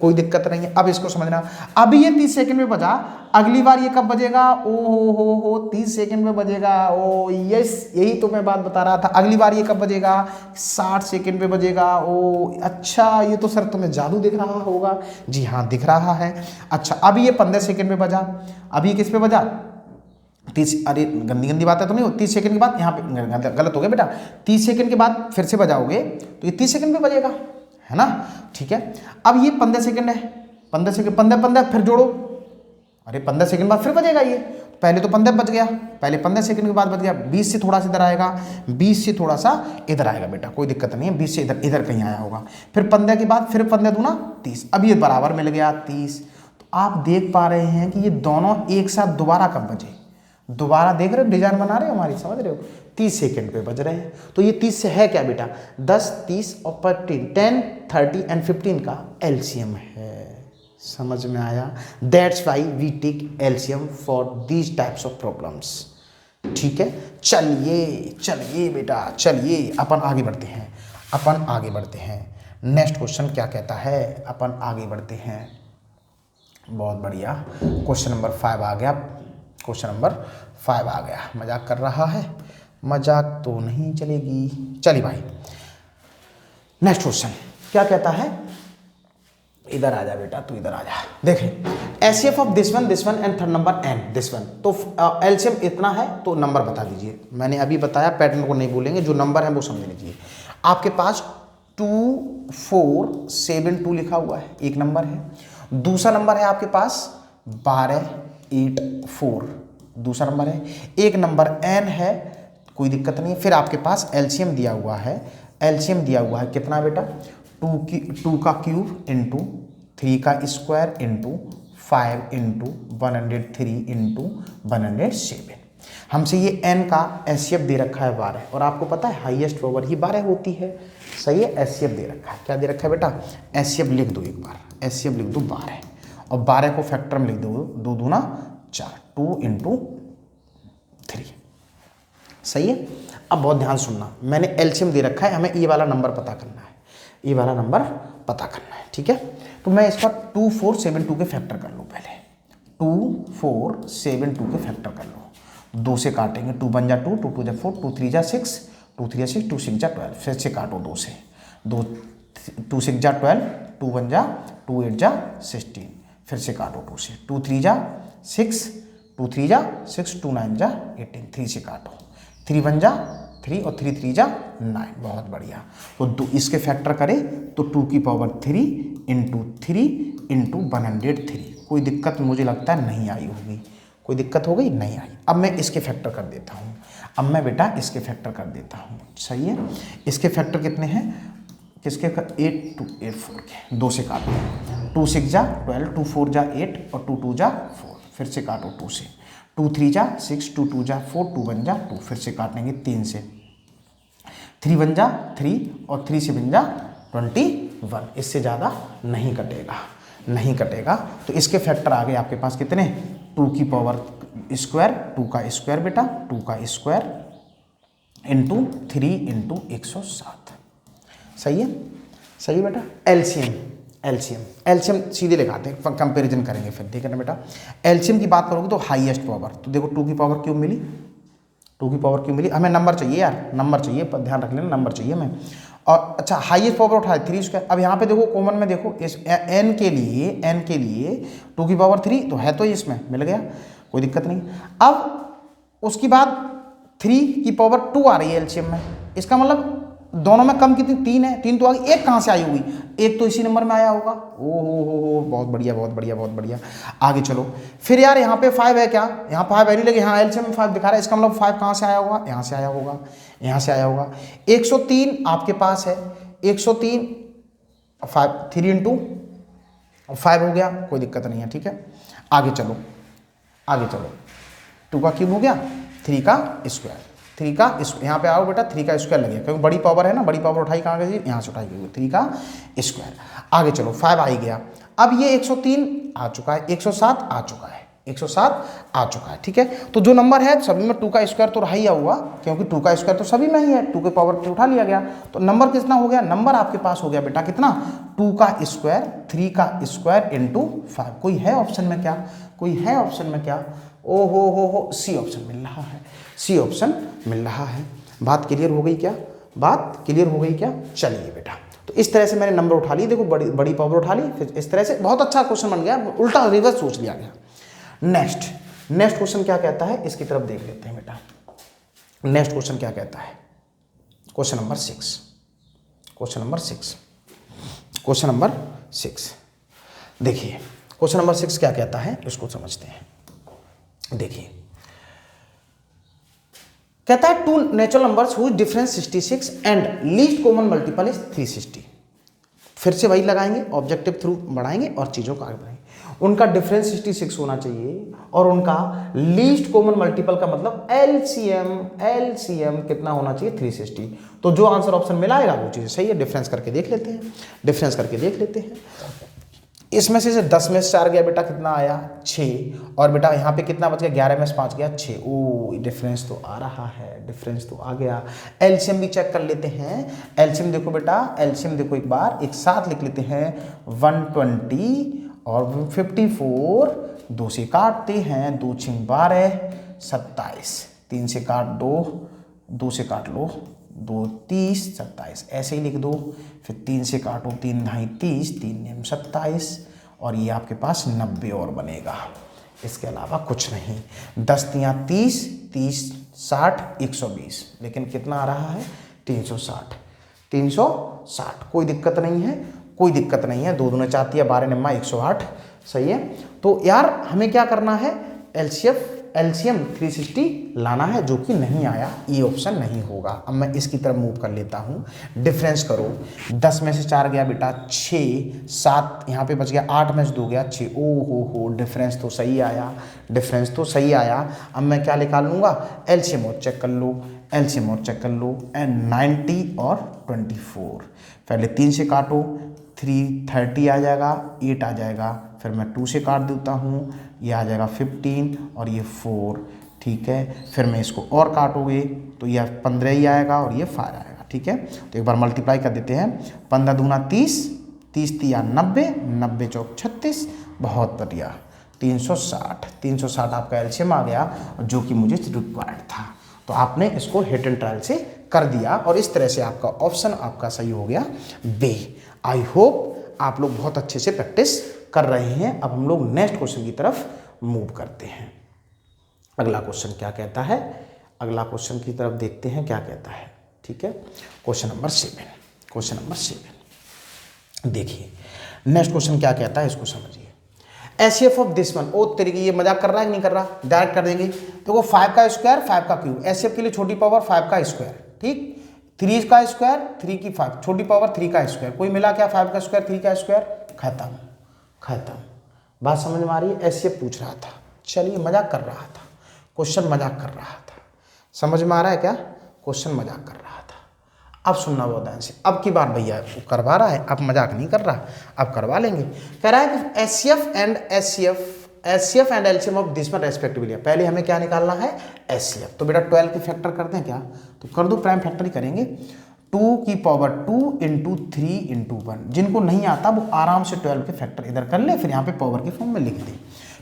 कोई दिक्कत नहीं है। अब इसको समझना, अभी ये 30 सेकंड में बजा, अगली बार ये कब बजेगा, ओ हो 30 सेकंड में बजेगा, ओ यस, यही तो मैं बात बता रहा था। अगली बार ये कब बजेगा, 60 सेकंड पे बजेगा। ओ अच्छा, ये तो सर तुम्हें जादू दिख रहा होगा, जी हाँ दिख रहा है। अच्छा अब ये 15 सेकंड पे बजा, अभी किस पे बजा, 30, अरे गंदी गंदी बातें तो नहीं हो, 30 सेकंड के बाद यहाँ पे गलत हो गया बेटा, 30 सेकंड के बाद फिर से बजाओगे तो ये 30 सेकंड पे बजेगा, है ना, ठीक है। अब ये 15 सेकंड है, 15 सेकंड 15 फिर जोड़ो, अरे 15 सेकंड बाद फिर बजेगा ये, पहले तो 15 बज गया, पहले 15 सेकंड के बाद बज गया, 20 से थोड़ा सा इधर आएगा, 20 से थोड़ा सा इधर आएगा बेटा, कोई दिक्कत नहीं है, 20 से इधर इधर कहीं आया होगा, फिर 15 के बाद फिर 15 दूना 30, अब ये बराबर मिल गया 30। तो आप देख पा रहे हैं कि ये दोनों एक साथ दोबारा कब बजे, दोबारा देख रहे हो, डिजाइन बना रहे हो हमारी, समझ रहे हो, 30 सेकंड पे बज रहे हैं। तो ये 30 से है क्या बेटा, 10, 30 और 15, 10, 30 एंड 15 का एलसीएम है, समझ में आया। That's why we take LCM for these types of problems, ठीक है। चलिए बेटा, चलिए अपन आगे बढ़ते हैं, अपन आगे बढ़ते हैं। नेक्स्ट क्वेश्चन क्या कहता है, अपन आगे बढ़ते हैं। बहुत बढ़िया, क्वेश्चन नंबर 5 आ गया, क्वेश्चन नंबर 5 आ गया। मजाक कर रहा है, मजाक तो नहीं चलेगी। चलिए भाई, नेक्स्ट क्वेश्चन क्या कहता है, इधर आ जा बेटा, तू इधर आ जा। देखें, HCF of this one and third number and this one, तो एलसीएम इतना है तो नंबर बता दीजिए। मैंने अभी बताया, पैटर्न को नहीं बोलेंगे, जो नंबर है वो समझ लीजिए। आपके पास 2472 लिखा हुआ है, एक नंबर है। दूसरा नंबर है आपके पास 1284, दूसरा नंबर है। एक नंबर एन है, कोई दिक्कत नहीं है। फिर आपके पास एलसीएम दिया हुआ है, एलसीएम दिया हुआ है कितना बेटा, 2 का क्यूब इंटू 3 का स्क्वायर इंटू 5 इंटू 103 इंटू 107। हमसे ये n का एचसीएफ दे रखा है 12, और आपको पता है हाईएस्ट पावर ही 12 होती है, सही है। एचसीएफ दे रखा है, क्या दे रखा है बेटा, एचसीएफ लिख दो एक बार, एचसीएफ लिख दो 12, और 12 को फैक्टर में लिख दो, 2 दूना 4, 2 इंटू 3, सही है। अब बहुत ध्यान सुनना, मैंने एलसीएम दे रखा है, हमें ये वाला नंबर पता करना है, ये वाला नंबर पता करना है, ठीक है। तो मैं इसका 2472 के फैक्टर कर लूँ पहले, 2472 के फैक्टर कर लो, 2 से काटेंगे, 2 बन जा 2, 2 2 जा 4, 2 3 जा 6, 2 3 जा 6, 2 6 जा 12, फिर से काटो 2 से, 2 6 जा 12, 2 1 जा 2 8 जा 16, फिर से काटो 2 से, 2 3 जा 6, 2 3 जा 6, 2 9 जा 18, 3 से काटो, 3 1 जा 3 और 3 3 जा 9, बहुत बढ़िया। तो इसके फैक्टर करें तो 2 की पावर 3 इंटू 3 इंटू 103, कोई दिक्कत मुझे लगता है नहीं आई होगी, कोई दिक्कत हो गई, नहीं आई। अब मैं इसके फैक्टर कर देता हूँ, अब मैं बेटा इसके फैक्टर कर देता हूँ, सही है। इसके फैक्टर कितने हैं, किसके, 8 2 8 4 के, 2 से काटो, 2 6 जा 12, 2 4 जा 8 और 2 2 जा 4, फिर से काटो 2 से, 2 3 जा 6, 2 2 जा 4, 2 1 जा 2, फिर से काटेंगे 3 से, 3 1 जा 3 और 3 से 1 जा 21, इससे ज़्यादा नहीं कटेगा, नहीं कटेगा। तो इसके फैक्टर आ गए आपके पास कितने, 2 की पावर स्क्वायर, 2 का स्क्वायर बेटा, 2 का स्क्वायर इंटू 3 इंटू 107, सही है, सही है बेटा। एलसीएम, एलसीएम एलसीएम सीधे लगाते हैं, कंपैरिजन करेंगे फिर, ठीक है ना बेटा। एलसीएम की बात करोगे तो हाईएस्ट पावर, तो देखो 2 की पावर क्यों मिली, 2 की पावर क्यों मिली, हमें नंबर चाहिए यार, नंबर चाहिए, पर ध्यान रख लेना, नंबर चाहिए हमें। और अच्छा, हाईएस्ट पावर उठाए 3 स्क्वायर। अब यहाँ पे देखो कॉमन में देखो, इस एन के लिए 2 की पावर 3 तो है, तो इसमें मिल गया, कोई दिक्कत नहीं। अब उसके बाद 3 की पावर 2 आ रही है एलसीएम में, इसका मतलब दोनों में कम कितनी, 3 है, 3 तो आ गई, एक कहाँ से आई होगी, एक तो इसी नंबर में आया होगा। ओ हो, बहुत बढ़िया, बहुत बढ़िया, बहुत बढ़िया। आगे चलो फिर यार, यहाँ पे 5 है क्या, यहाँ 5 वैल्यू लगी, हाँ एलसीएम में 5 दिखा रहा है, इसका मतलब 5 कहाँ से आया होगा, यहाँ से आया होगा, यहाँ से आया होगा। 103 आपके पास है, 103 5 3 इंटू 5 हो गया, कोई दिक्कत नहीं है, ठीक है। आगे चलो, आगे चलो, 2 का क्यूब हो गया, 3 का स्क्वायर, 3 का यहाँ पे आओ बेटा, 3 का स्क्वायर लगे, क्योंकि बड़ी पावर है ना, बड़ी पावर उठाई कहाँ गई, यहाँ से उठाई गई, 3 का स्क्वायर। आगे चलो, 5 आ ही गया। अब ये 103 आ चुका है, 107 आ चुका है, 107 आ चुका है, ठीक है। तो जो नंबर है सभी में 2 का स्क्वायर तो रहा ही हुआ, क्योंकि 2 का स्क्वायर तो सभी में ही है, 2 के पावर से उठा लिया गया। तो नंबर कितना हो गया, नंबर आपके पास हो गया बेटा कितना, 2 का स्क्वायर 3 का स्क्वायर इंटू 5। कोई है ऑप्शन में क्या, कोई है ऑप्शन में क्या, ओ हो, सी ऑप्शन मिल रहा है, सी ऑप्शन मिल रहा है। बात क्लियर हो गई क्या, बात क्लियर हो गई क्या। चलिए बेटा, तो इस तरह से मैंने नंबर उठा लिए, देखो बड़ी पावर उठा ली, फिर इस तरह से बहुत अच्छा क्वेश्चन बन गया, उल्टा रिवर्स सोच लिया गया। नेक्स्ट नेक्स्ट क्वेश्चन क्या कहता है इसकी तरफ देख लेते हैं बेटा। नेक्स्ट क्वेश्चन क्या कहता है, question number 6, question number 6, question number 6। देखिए क्वेश्चन नंबर 6 क्या कहता है इसको समझते हैं। देखिए कहता है two natural numbers whose difference 66 and least common multiple is 360। फिर से वही लगाएंगे, ऑब्जेक्टिव थ्रू बढ़ाएंगे और चीज़ों को आगे बढ़ाएंगे। उनका डिफरेंस 66 होना चाहिए और उनका लीस्ट कॉमन मल्टीपल का मतलब एलसीएम कितना होना चाहिए 360। तो जो आंसर ऑप्शन मिला आएगा वो चीज़ सही है। डिफरेंस करके देख लेते हैं, डिफरेंस करके देख लेते हैं। इसमें से 10 में से 4 गया बेटा, कितना आया 6, और बेटा यहाँ पे कितना बच गया 11 में से 5 गया 6। ओ डिफरेंस तो आ रहा है, डिफरेंस तो आ गया। एलसीएम भी चेक कर लेते हैं। एलसीएम देखो बेटा, एलसीएम देखो एक बार एक साथ लिख लेते हैं 120 और 54, 2 से काटते हैं, 2 6 12 27, 3 से काट 2 से काट लो 2 30 27, ऐसे ही लिख दो। फिर 3 से काटो 3 ढाई 30, 3 नेम 27, और ये आपके पास 90 और बनेगा, इसके अलावा कुछ नहीं। 10 तियाँ 30, 30 60 120, लेकिन कितना आ रहा है 360, 360। कोई दिक्कत नहीं है, कोई दिक्कत नहीं है। 2 दूने 4 तिया 12 निम्मा 108, सही है। तो यार हमें क्या करना है, एलसीएम 360 लाना है, जो कि नहीं आया, ये ऑप्शन नहीं होगा। अब मैं इसकी तरफ मूव कर लेता हूँ। डिफरेंस करो, 10 में से 4 गया बेटा 6, 7 यहाँ पे बच गया, 8 में से 2 गया 6। ओ हो डिफरेंस तो सही आया, डिफरेंस तो सही आया। अब मैं क्या निकाल लूँगा, एलसीएम और चेक कर लो, एलसीएम और चेक कर लो, एंड 90 और 24। पहले 3 से काटो, 3 30 आ जाएगा, 8 आ जाएगा, फिर मैं 2 से काट देता हूँ, ये आ जाएगा 15 और ये 4, ठीक है। फिर मैं इसको और काटोगे तो ये 15 ही आएगा और ये 5 आएगा, ठीक है। तो एक बार मल्टीप्लाई कर देते हैं, 15 दूना 30, 30 तिया 90, 90 चौक 36, बहुत बढ़िया, 360 आपका एलसीएम आ गया, जो कि मुझे रिक्वायर्ड था। तो आपने इसको हिट एंड ट्रायल से कर दिया और इस तरह से आपका ऑप्शन आपका सही हो गया बी। आई होप आप लोग बहुत अच्छे से प्रैक्टिस कर रहे हैं। अब हम लोग नेक्स्ट क्वेश्चन की तरफ मूव करते हैं। अगला क्वेश्चन क्या कहता है, अगला क्वेश्चन की तरफ देखते हैं क्या कहता है, ठीक है। क्वेश्चन नंबर 7, क्वेश्चन नंबर 7 देखिए नेक्स्ट क्वेश्चन क्या कहता है, इसको समझिए। एचसीएफ ऑफ दिस वन, ओ तरीके ये मजाक कर रहा है कि नहीं कर रहा, डायरेक्ट कर देंगे। देखो 5 का स्क्वायर 5 का क्यूब, एचसीएफ के लिए छोटी पावर 5 का स्क्वायर, ठीक। 3 का स्क्वायर 3 की 5, छोटी पावर 3 का स्क्वायर, कोई मिला क्या 5 का स्क्वायर 3 का स्क्वायर, खत्म खत्म। बात समझ में आ रही है। एचसीएफ पूछ रहा था, चलिए मजाक कर रहा था, क्वेश्चन मजाक कर रहा था, समझ में आ रहा है क्या, क्वेश्चन मजाक कर रहा था। अब सुनना बहुत ध्यान से, अब की बार भैया वो करवा रहा है, अब मजाक नहीं कर रहा, अब करवा लेंगे। कह रहा है कि HCF and LCM of this one respectively. पहले हमें क्या निकालना है, एचसीएफ। तो बेटा 12 की फैक्टर करते हैं क्या, तो कर दो, प्राइम फैक्टर ही करेंगे। 2 की पावर 2 इंटू 3 इंटू 1, जिनको नहीं आता वो आराम से 12 के फैक्टर इधर कर ले, फिर यहाँ पे पावर के फॉर्म में लिख दे।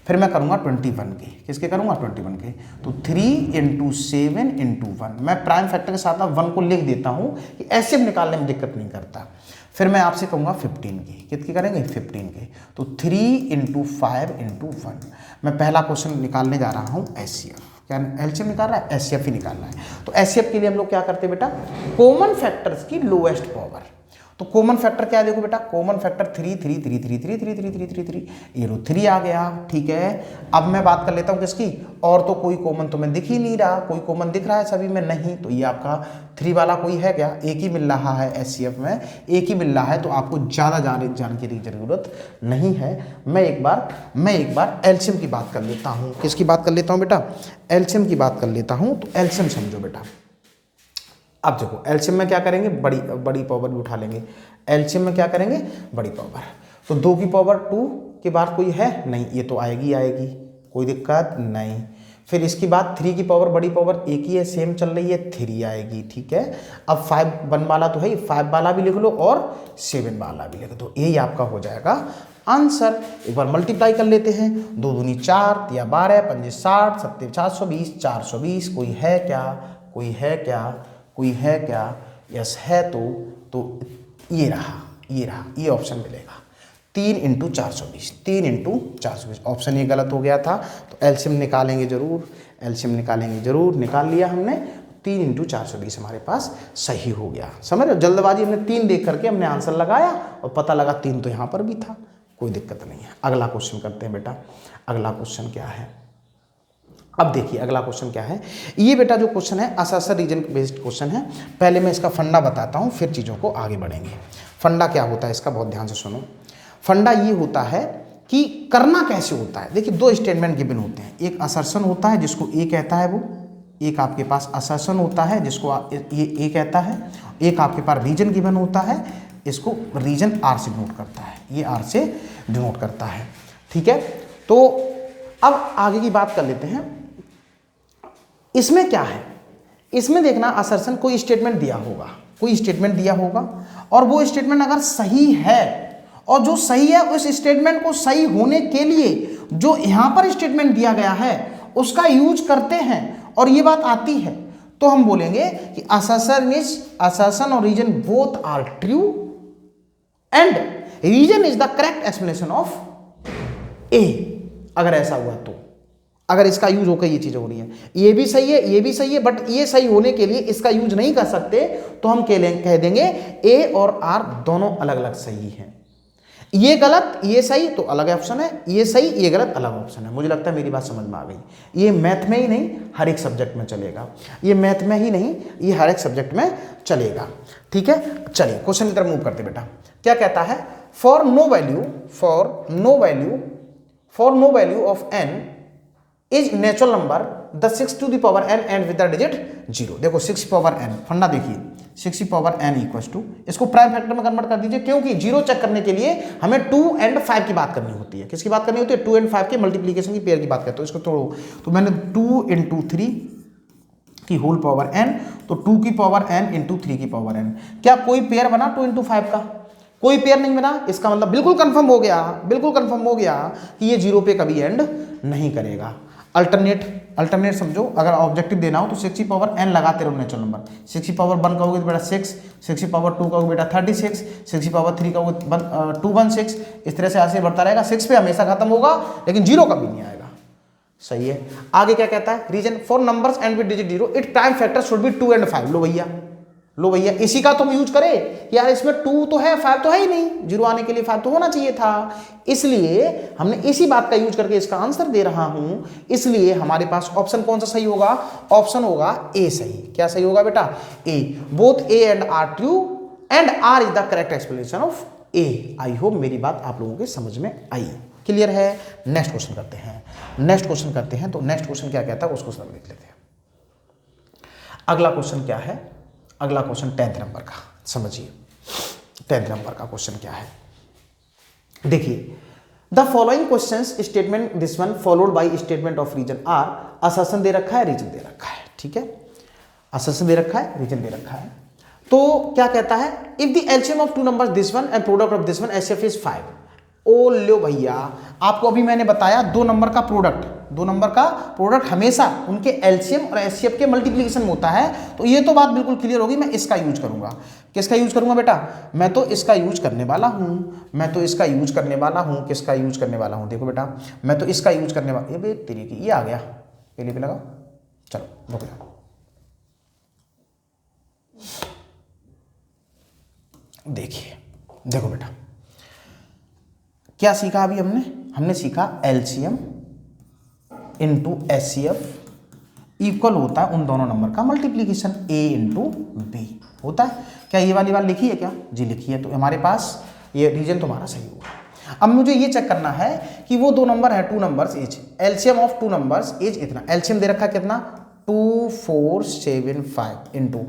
फिर मैं करूँगा 21 के, किसके करूँगा 21 के, तो 3 इंटू 7 इंटू 1, मैं प्राइम फैक्टर के साथ 1 को लिख देता हूँ कि ऐसे निकालने में दिक्कत नहीं करता। फिर मैं आपसे कहूँगा 15 के, कितने करेंगे 15 के, तो 3 इंटू 5 इंटू 1। मैं पहला क्वेश्चन निकालने जा रहा हूँ एचसीएफ, क्या एलसीएम निकाल रहा है, एचसीएफ ही निकालना है। तो एचसीएफ के लिए हम लोग क्या करते हैं बेटा, कॉमन फैक्टर्स की लोएस्ट पावर। तो कॉमन फैक्टर क्या है, देखो बेटा कॉमन फैक्टर 3 3 3 3 3 3 3 3 3 3, ये रो 3 आ गया, ठीक है। अब मैं बात कर लेता हूँ किसकी, और तो कोई कॉमन तुम्हें दिख ही नहीं रहा, कोई कॉमन दिख रहा है सभी में नहीं, तो ये आपका 3 वाला कोई है क्या, एक ही मिल रहा है एचसीएफ में, एक ही मिल रहा है, तो आपको ज़्यादा जानकारी की जरूरत नहीं है। मैं एक बार एलसीएम की बात कर लेता हूँ, किसकी बात कर लेता हूँ बेटा, एलसीएम की बात कर लेता हूँ। तो एलसीएम समझो बेटा, अब देखो एलसीएम में क्या करेंगे, बड़ी पावर भी उठा लेंगे। एलसीएम में क्या करेंगे, बड़ी पावर, तो 2 की पावर 2 के बाद कोई है नहीं, ये तो आएगी, कोई दिक्कत नहीं। फिर इसकी बाद 3 की पावर, बड़ी पावर एक ही है, सेम चल रही है, 3 आएगी, ठीक है। अब 5 1 वाला तो है, 5 वाला भी लिख लो और 7 वाला भी लिख दो, यही आपका हो जाएगा आंसर। एक बार मल्टीप्लाई कर लेते हैं, 2 दूनी 4 या 12 5 60 7 420 420, कोई है क्या, कोई है क्या, कोई है क्या, यस है तो ये रहा, ये ऑप्शन मिलेगा। 3 इंटू 420, 3 इंटू 420। ऑप्शन ये गलत हो गया था, तो एलसीएम निकालेंगे जरूर, एलसीएम निकालेंगे जरूर, निकाल लिया हमने। 3 इंटू 420 हमारे पास सही हो गया। समझ रहे हो, जल्दबाजी हमने 3 देख करके हमने आंसर लगाया और पता लगा 3 तो यहाँ पर भी था, कोई दिक्कत नहीं है। अगला क्वेश्चन करते हैं बेटा। अगला क्वेश्चन क्या है, अब देखिए अगला क्वेश्चन क्या है। ये बेटा जो क्वेश्चन है असर्शन रीजन बेस्ड क्वेश्चन है। पहले मैं इसका फंडा बताता हूँ, फिर चीज़ों को आगे बढ़ेंगे। फंडा क्या होता है इसका, बहुत ध्यान से सुनो। फंडा ये होता है कि करना कैसे होता है। देखिए 2 स्टेटमेंट गिवन होते हैं, एक असर्शन होता है जिसको ए कहता है वो, एक आपके पास असर्शन होता है जिसको ये ए कहता है, एक आपके पास रीजन गिवन होता है, इसको रीजन आर से डिनोट करता है, ये आर से डिनोट करता है। ठीक है, तो अब आगे की बात कर लेते हैं। इसमें क्या है, इसमें देखना असर्शन कोई स्टेटमेंट दिया होगा, कोई स्टेटमेंट दिया होगा और वो स्टेटमेंट अगर सही है और जो सही है उस स्टेटमेंट को सही होने के लिए जो यहां पर स्टेटमेंट दिया गया है उसका यूज करते हैं और ये बात आती है, तो हम बोलेंगे कि असर्शन और reason both are true and reason is the correct explanation of A. अगर ऐसा हुआ तो, अगर इसका यूज होकर ये चीजें हो रही है, ये भी सही है ये भी सही है, बट ये सही होने के लिए इसका यूज नहीं कर सकते, तो हम कह देंगे ए और आर दोनों अलग अलग सही हैं। ये गलत ये सही तो अलग ऑप्शन है, ये सही ये गलत अलग ऑप्शन है। मुझे लगता है मेरी बात समझ में आ गई। ये मैथ में ही नहीं हर एक सब्जेक्ट में चलेगा, ये मैथ में ही नहीं ये हर एक सब्जेक्ट में चलेगा। ठीक है, चलिए क्वेश्चन की तरफ मूव करते बेटा। क्या कहता है, for no value of n is natural number the 6 to the power n and with the digit 0। देखो 6 पावर n, फंडा देखिए 6 पावर n इक्वल्स टू, इसको प्राइम फैक्टर में कन्वर्ट कर दीजिए, क्योंकि 0 चेक करने के लिए हमें 2 एंड 5 की बात करनी होती है। किसकी बात करनी होती है, 2 एंड 5 के मल्टीप्लीकेशन की पेयर की बात करते हो। इसको तोड़ो, तो मैंने 2 इंटू 3 की होल पावर n, तो 2 की पावर n इंटू 3 की पावर n। क्या कोई पेयर बना 2 इंटू 5 का? कोई पेयर नहीं बना। इसका मतलब बिल्कुल कंफर्म हो गया, बिल्कुल कंफर्म हो गया कि ये 0 पे कभी एंड नहीं करेगा। अल्टरनेट समझो, अगर ऑब्जेक्टिव देना हो तो 6 की पावर n लगाते रहो नेचुरल नंबर। 6 की पावर 1 कहोगे तो बेटा 6, 6 की पावर 2 कहोगे बेटा 36, 6 की पावर 3 कहोगे 216। इस तरह से ऐसे बढ़ता रहेगा, 6 पे हमेशा खत्म होगा लेकिन 0 कभी नहीं आएगा। सही है। आगे क्या कहता है, reason for numbers end with digit 0 it prime factor should be 2 and 5। लो भैया इसी का तुम यूज करें यार, इसमें 2 तो है 5 तो है ही नहीं, 0 आने के लिए 5 तो होना चाहिए था, इसलिए हमने इसी बात का यूज करके इसका आंसर दे रहा हूं। इसलिए हमारे पास ऑप्शन कौन सा सही होगा, ऑप्शन होगा ए सही। क्या सही होगा बेटा, A. Both A and R true and R is the correct explanation of A. I hope मेरी बात आप लोगों के समझ में आई, क्लियर है। नेक्स्ट क्वेश्चन करते हैं, तो नेक्स्ट क्वेश्चन क्या कहता है उसको सब लिख लेते हैं। अगला क्वेश्चन क्या है, अगला क्वेश्चन 10th नंबर का, समझिए 10th नंबर का क्वेश्चन क्या है। देखिए the following questions statement this one followed by statement of reason R. Assertion दे रखा है, रीजन दे रखा है। ठीक है, असर्शन दे रखा है, रीजन दे रखा है। तो क्या कहता है, if the LCM of 2 numbers this one and product of this one HCF is 5। ओ लो भैया, आपको अभी मैंने बताया 2 नंबर का प्रोडक्ट हमेशा उनके एलसीएम और एचसीएफ के मल्टीप्लिकेशन में होता है। तो ये तो बात बिल्कुल क्लियर होगी, मैं इसका यूज करूंगा। किसका यूज करूंगा बेटा, मैं तो इसका यूज करने वाला हूं, किसका यूज करने वाला हूं। देखो बेटा मैं तो इसका यूज करने वाला, ये तेरी की ये आ गया, पहले पे लगाओ, चलो रुक जाओ। देखिए देखो बेटा क्या सीखा अभी हमने सीखा एलसीएम इंटू एचसीएफ इक्वल होता है उन दोनों नंबर का मल्टीप्लीकेशन, ए इंटू बी होता है। क्या ये वाली बात लिखी है क्या, जी लिखी है। तो हमारे पास ये रीजन तुम्हारा सही होगा। अब मुझे ये चेक करना है कि वो 2 नंबर है, 2 numbers as, LCM of 2 numbers as इतना, एलसीएम दे रखा है कितना 2475 इंटू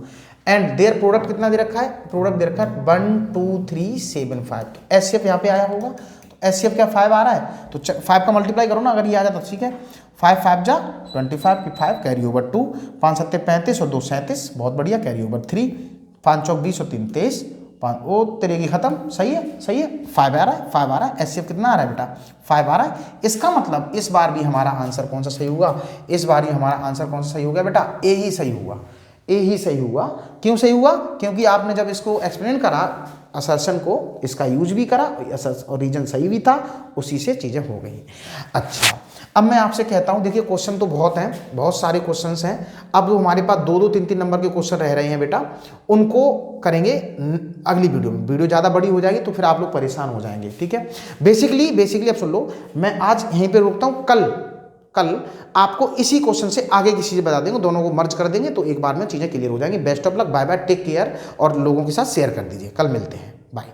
एंड देयर प्रोडक्ट कितना दे रखा है, प्रोडक्ट दे रखा है 12375। तो एचसीएफ यहाँ पे आया होगा, तो एचसीएफ क्या 5 आ रहा है, तो 5 का मल्टीप्लाई करो ना, अगर ये आ जाता तो ठीक है। 5 5 जा 25 की 5 कैरी ओवर 2, 5 7 35 और 2 37, बहुत बढ़िया, कैरी ओवर 3, 5 चौक 20 और 3 23, 5 ओ तेरे की खत्म। सही है 5 आ रहा है, एचसीएफ कितना आ रहा है बेटा 5 आ रहा है। इसका मतलब इस बार भी हमारा आंसर कौन सा सही होगा, बेटा ए ही सही होगा। ए ही सही हुआ। क्यों सही हुआ? क्योंकि आपने जब इसको एक्सप्लेन करा असर्शन को, इसका यूज भी करा और रीजन सही भी था, उसी से चीज़ें हो गई। अच्छा, अब मैं आपसे कहता हूँ, देखिए क्वेश्चन तो बहुत हैं, बहुत सारे क्वेश्चंस हैं। अब जो हमारे पास 2-2, 3-3 नंबर के क्वेश्चन रह रहे हैं बेटा, उनको करेंगे अगली वीडियो में। वीडियो ज़्यादा बड़ी हो जाएगी तो फिर आप लोग परेशान हो जाएंगे, ठीक है। बेसिकली अब सुन लो, मैं आज यहीं पर रुकता हूँ। कल आपको इसी क्वेश्चन से आगे की चीज़ें बता देंगे, दोनों को मर्ज कर देंगे तो एक बार में चीज़ें क्लियर हो जाएंगी। Best of luck, bye bye, take care, और लोगों के साथ शेयर कर दीजिए। कल मिलते हैं, बाय।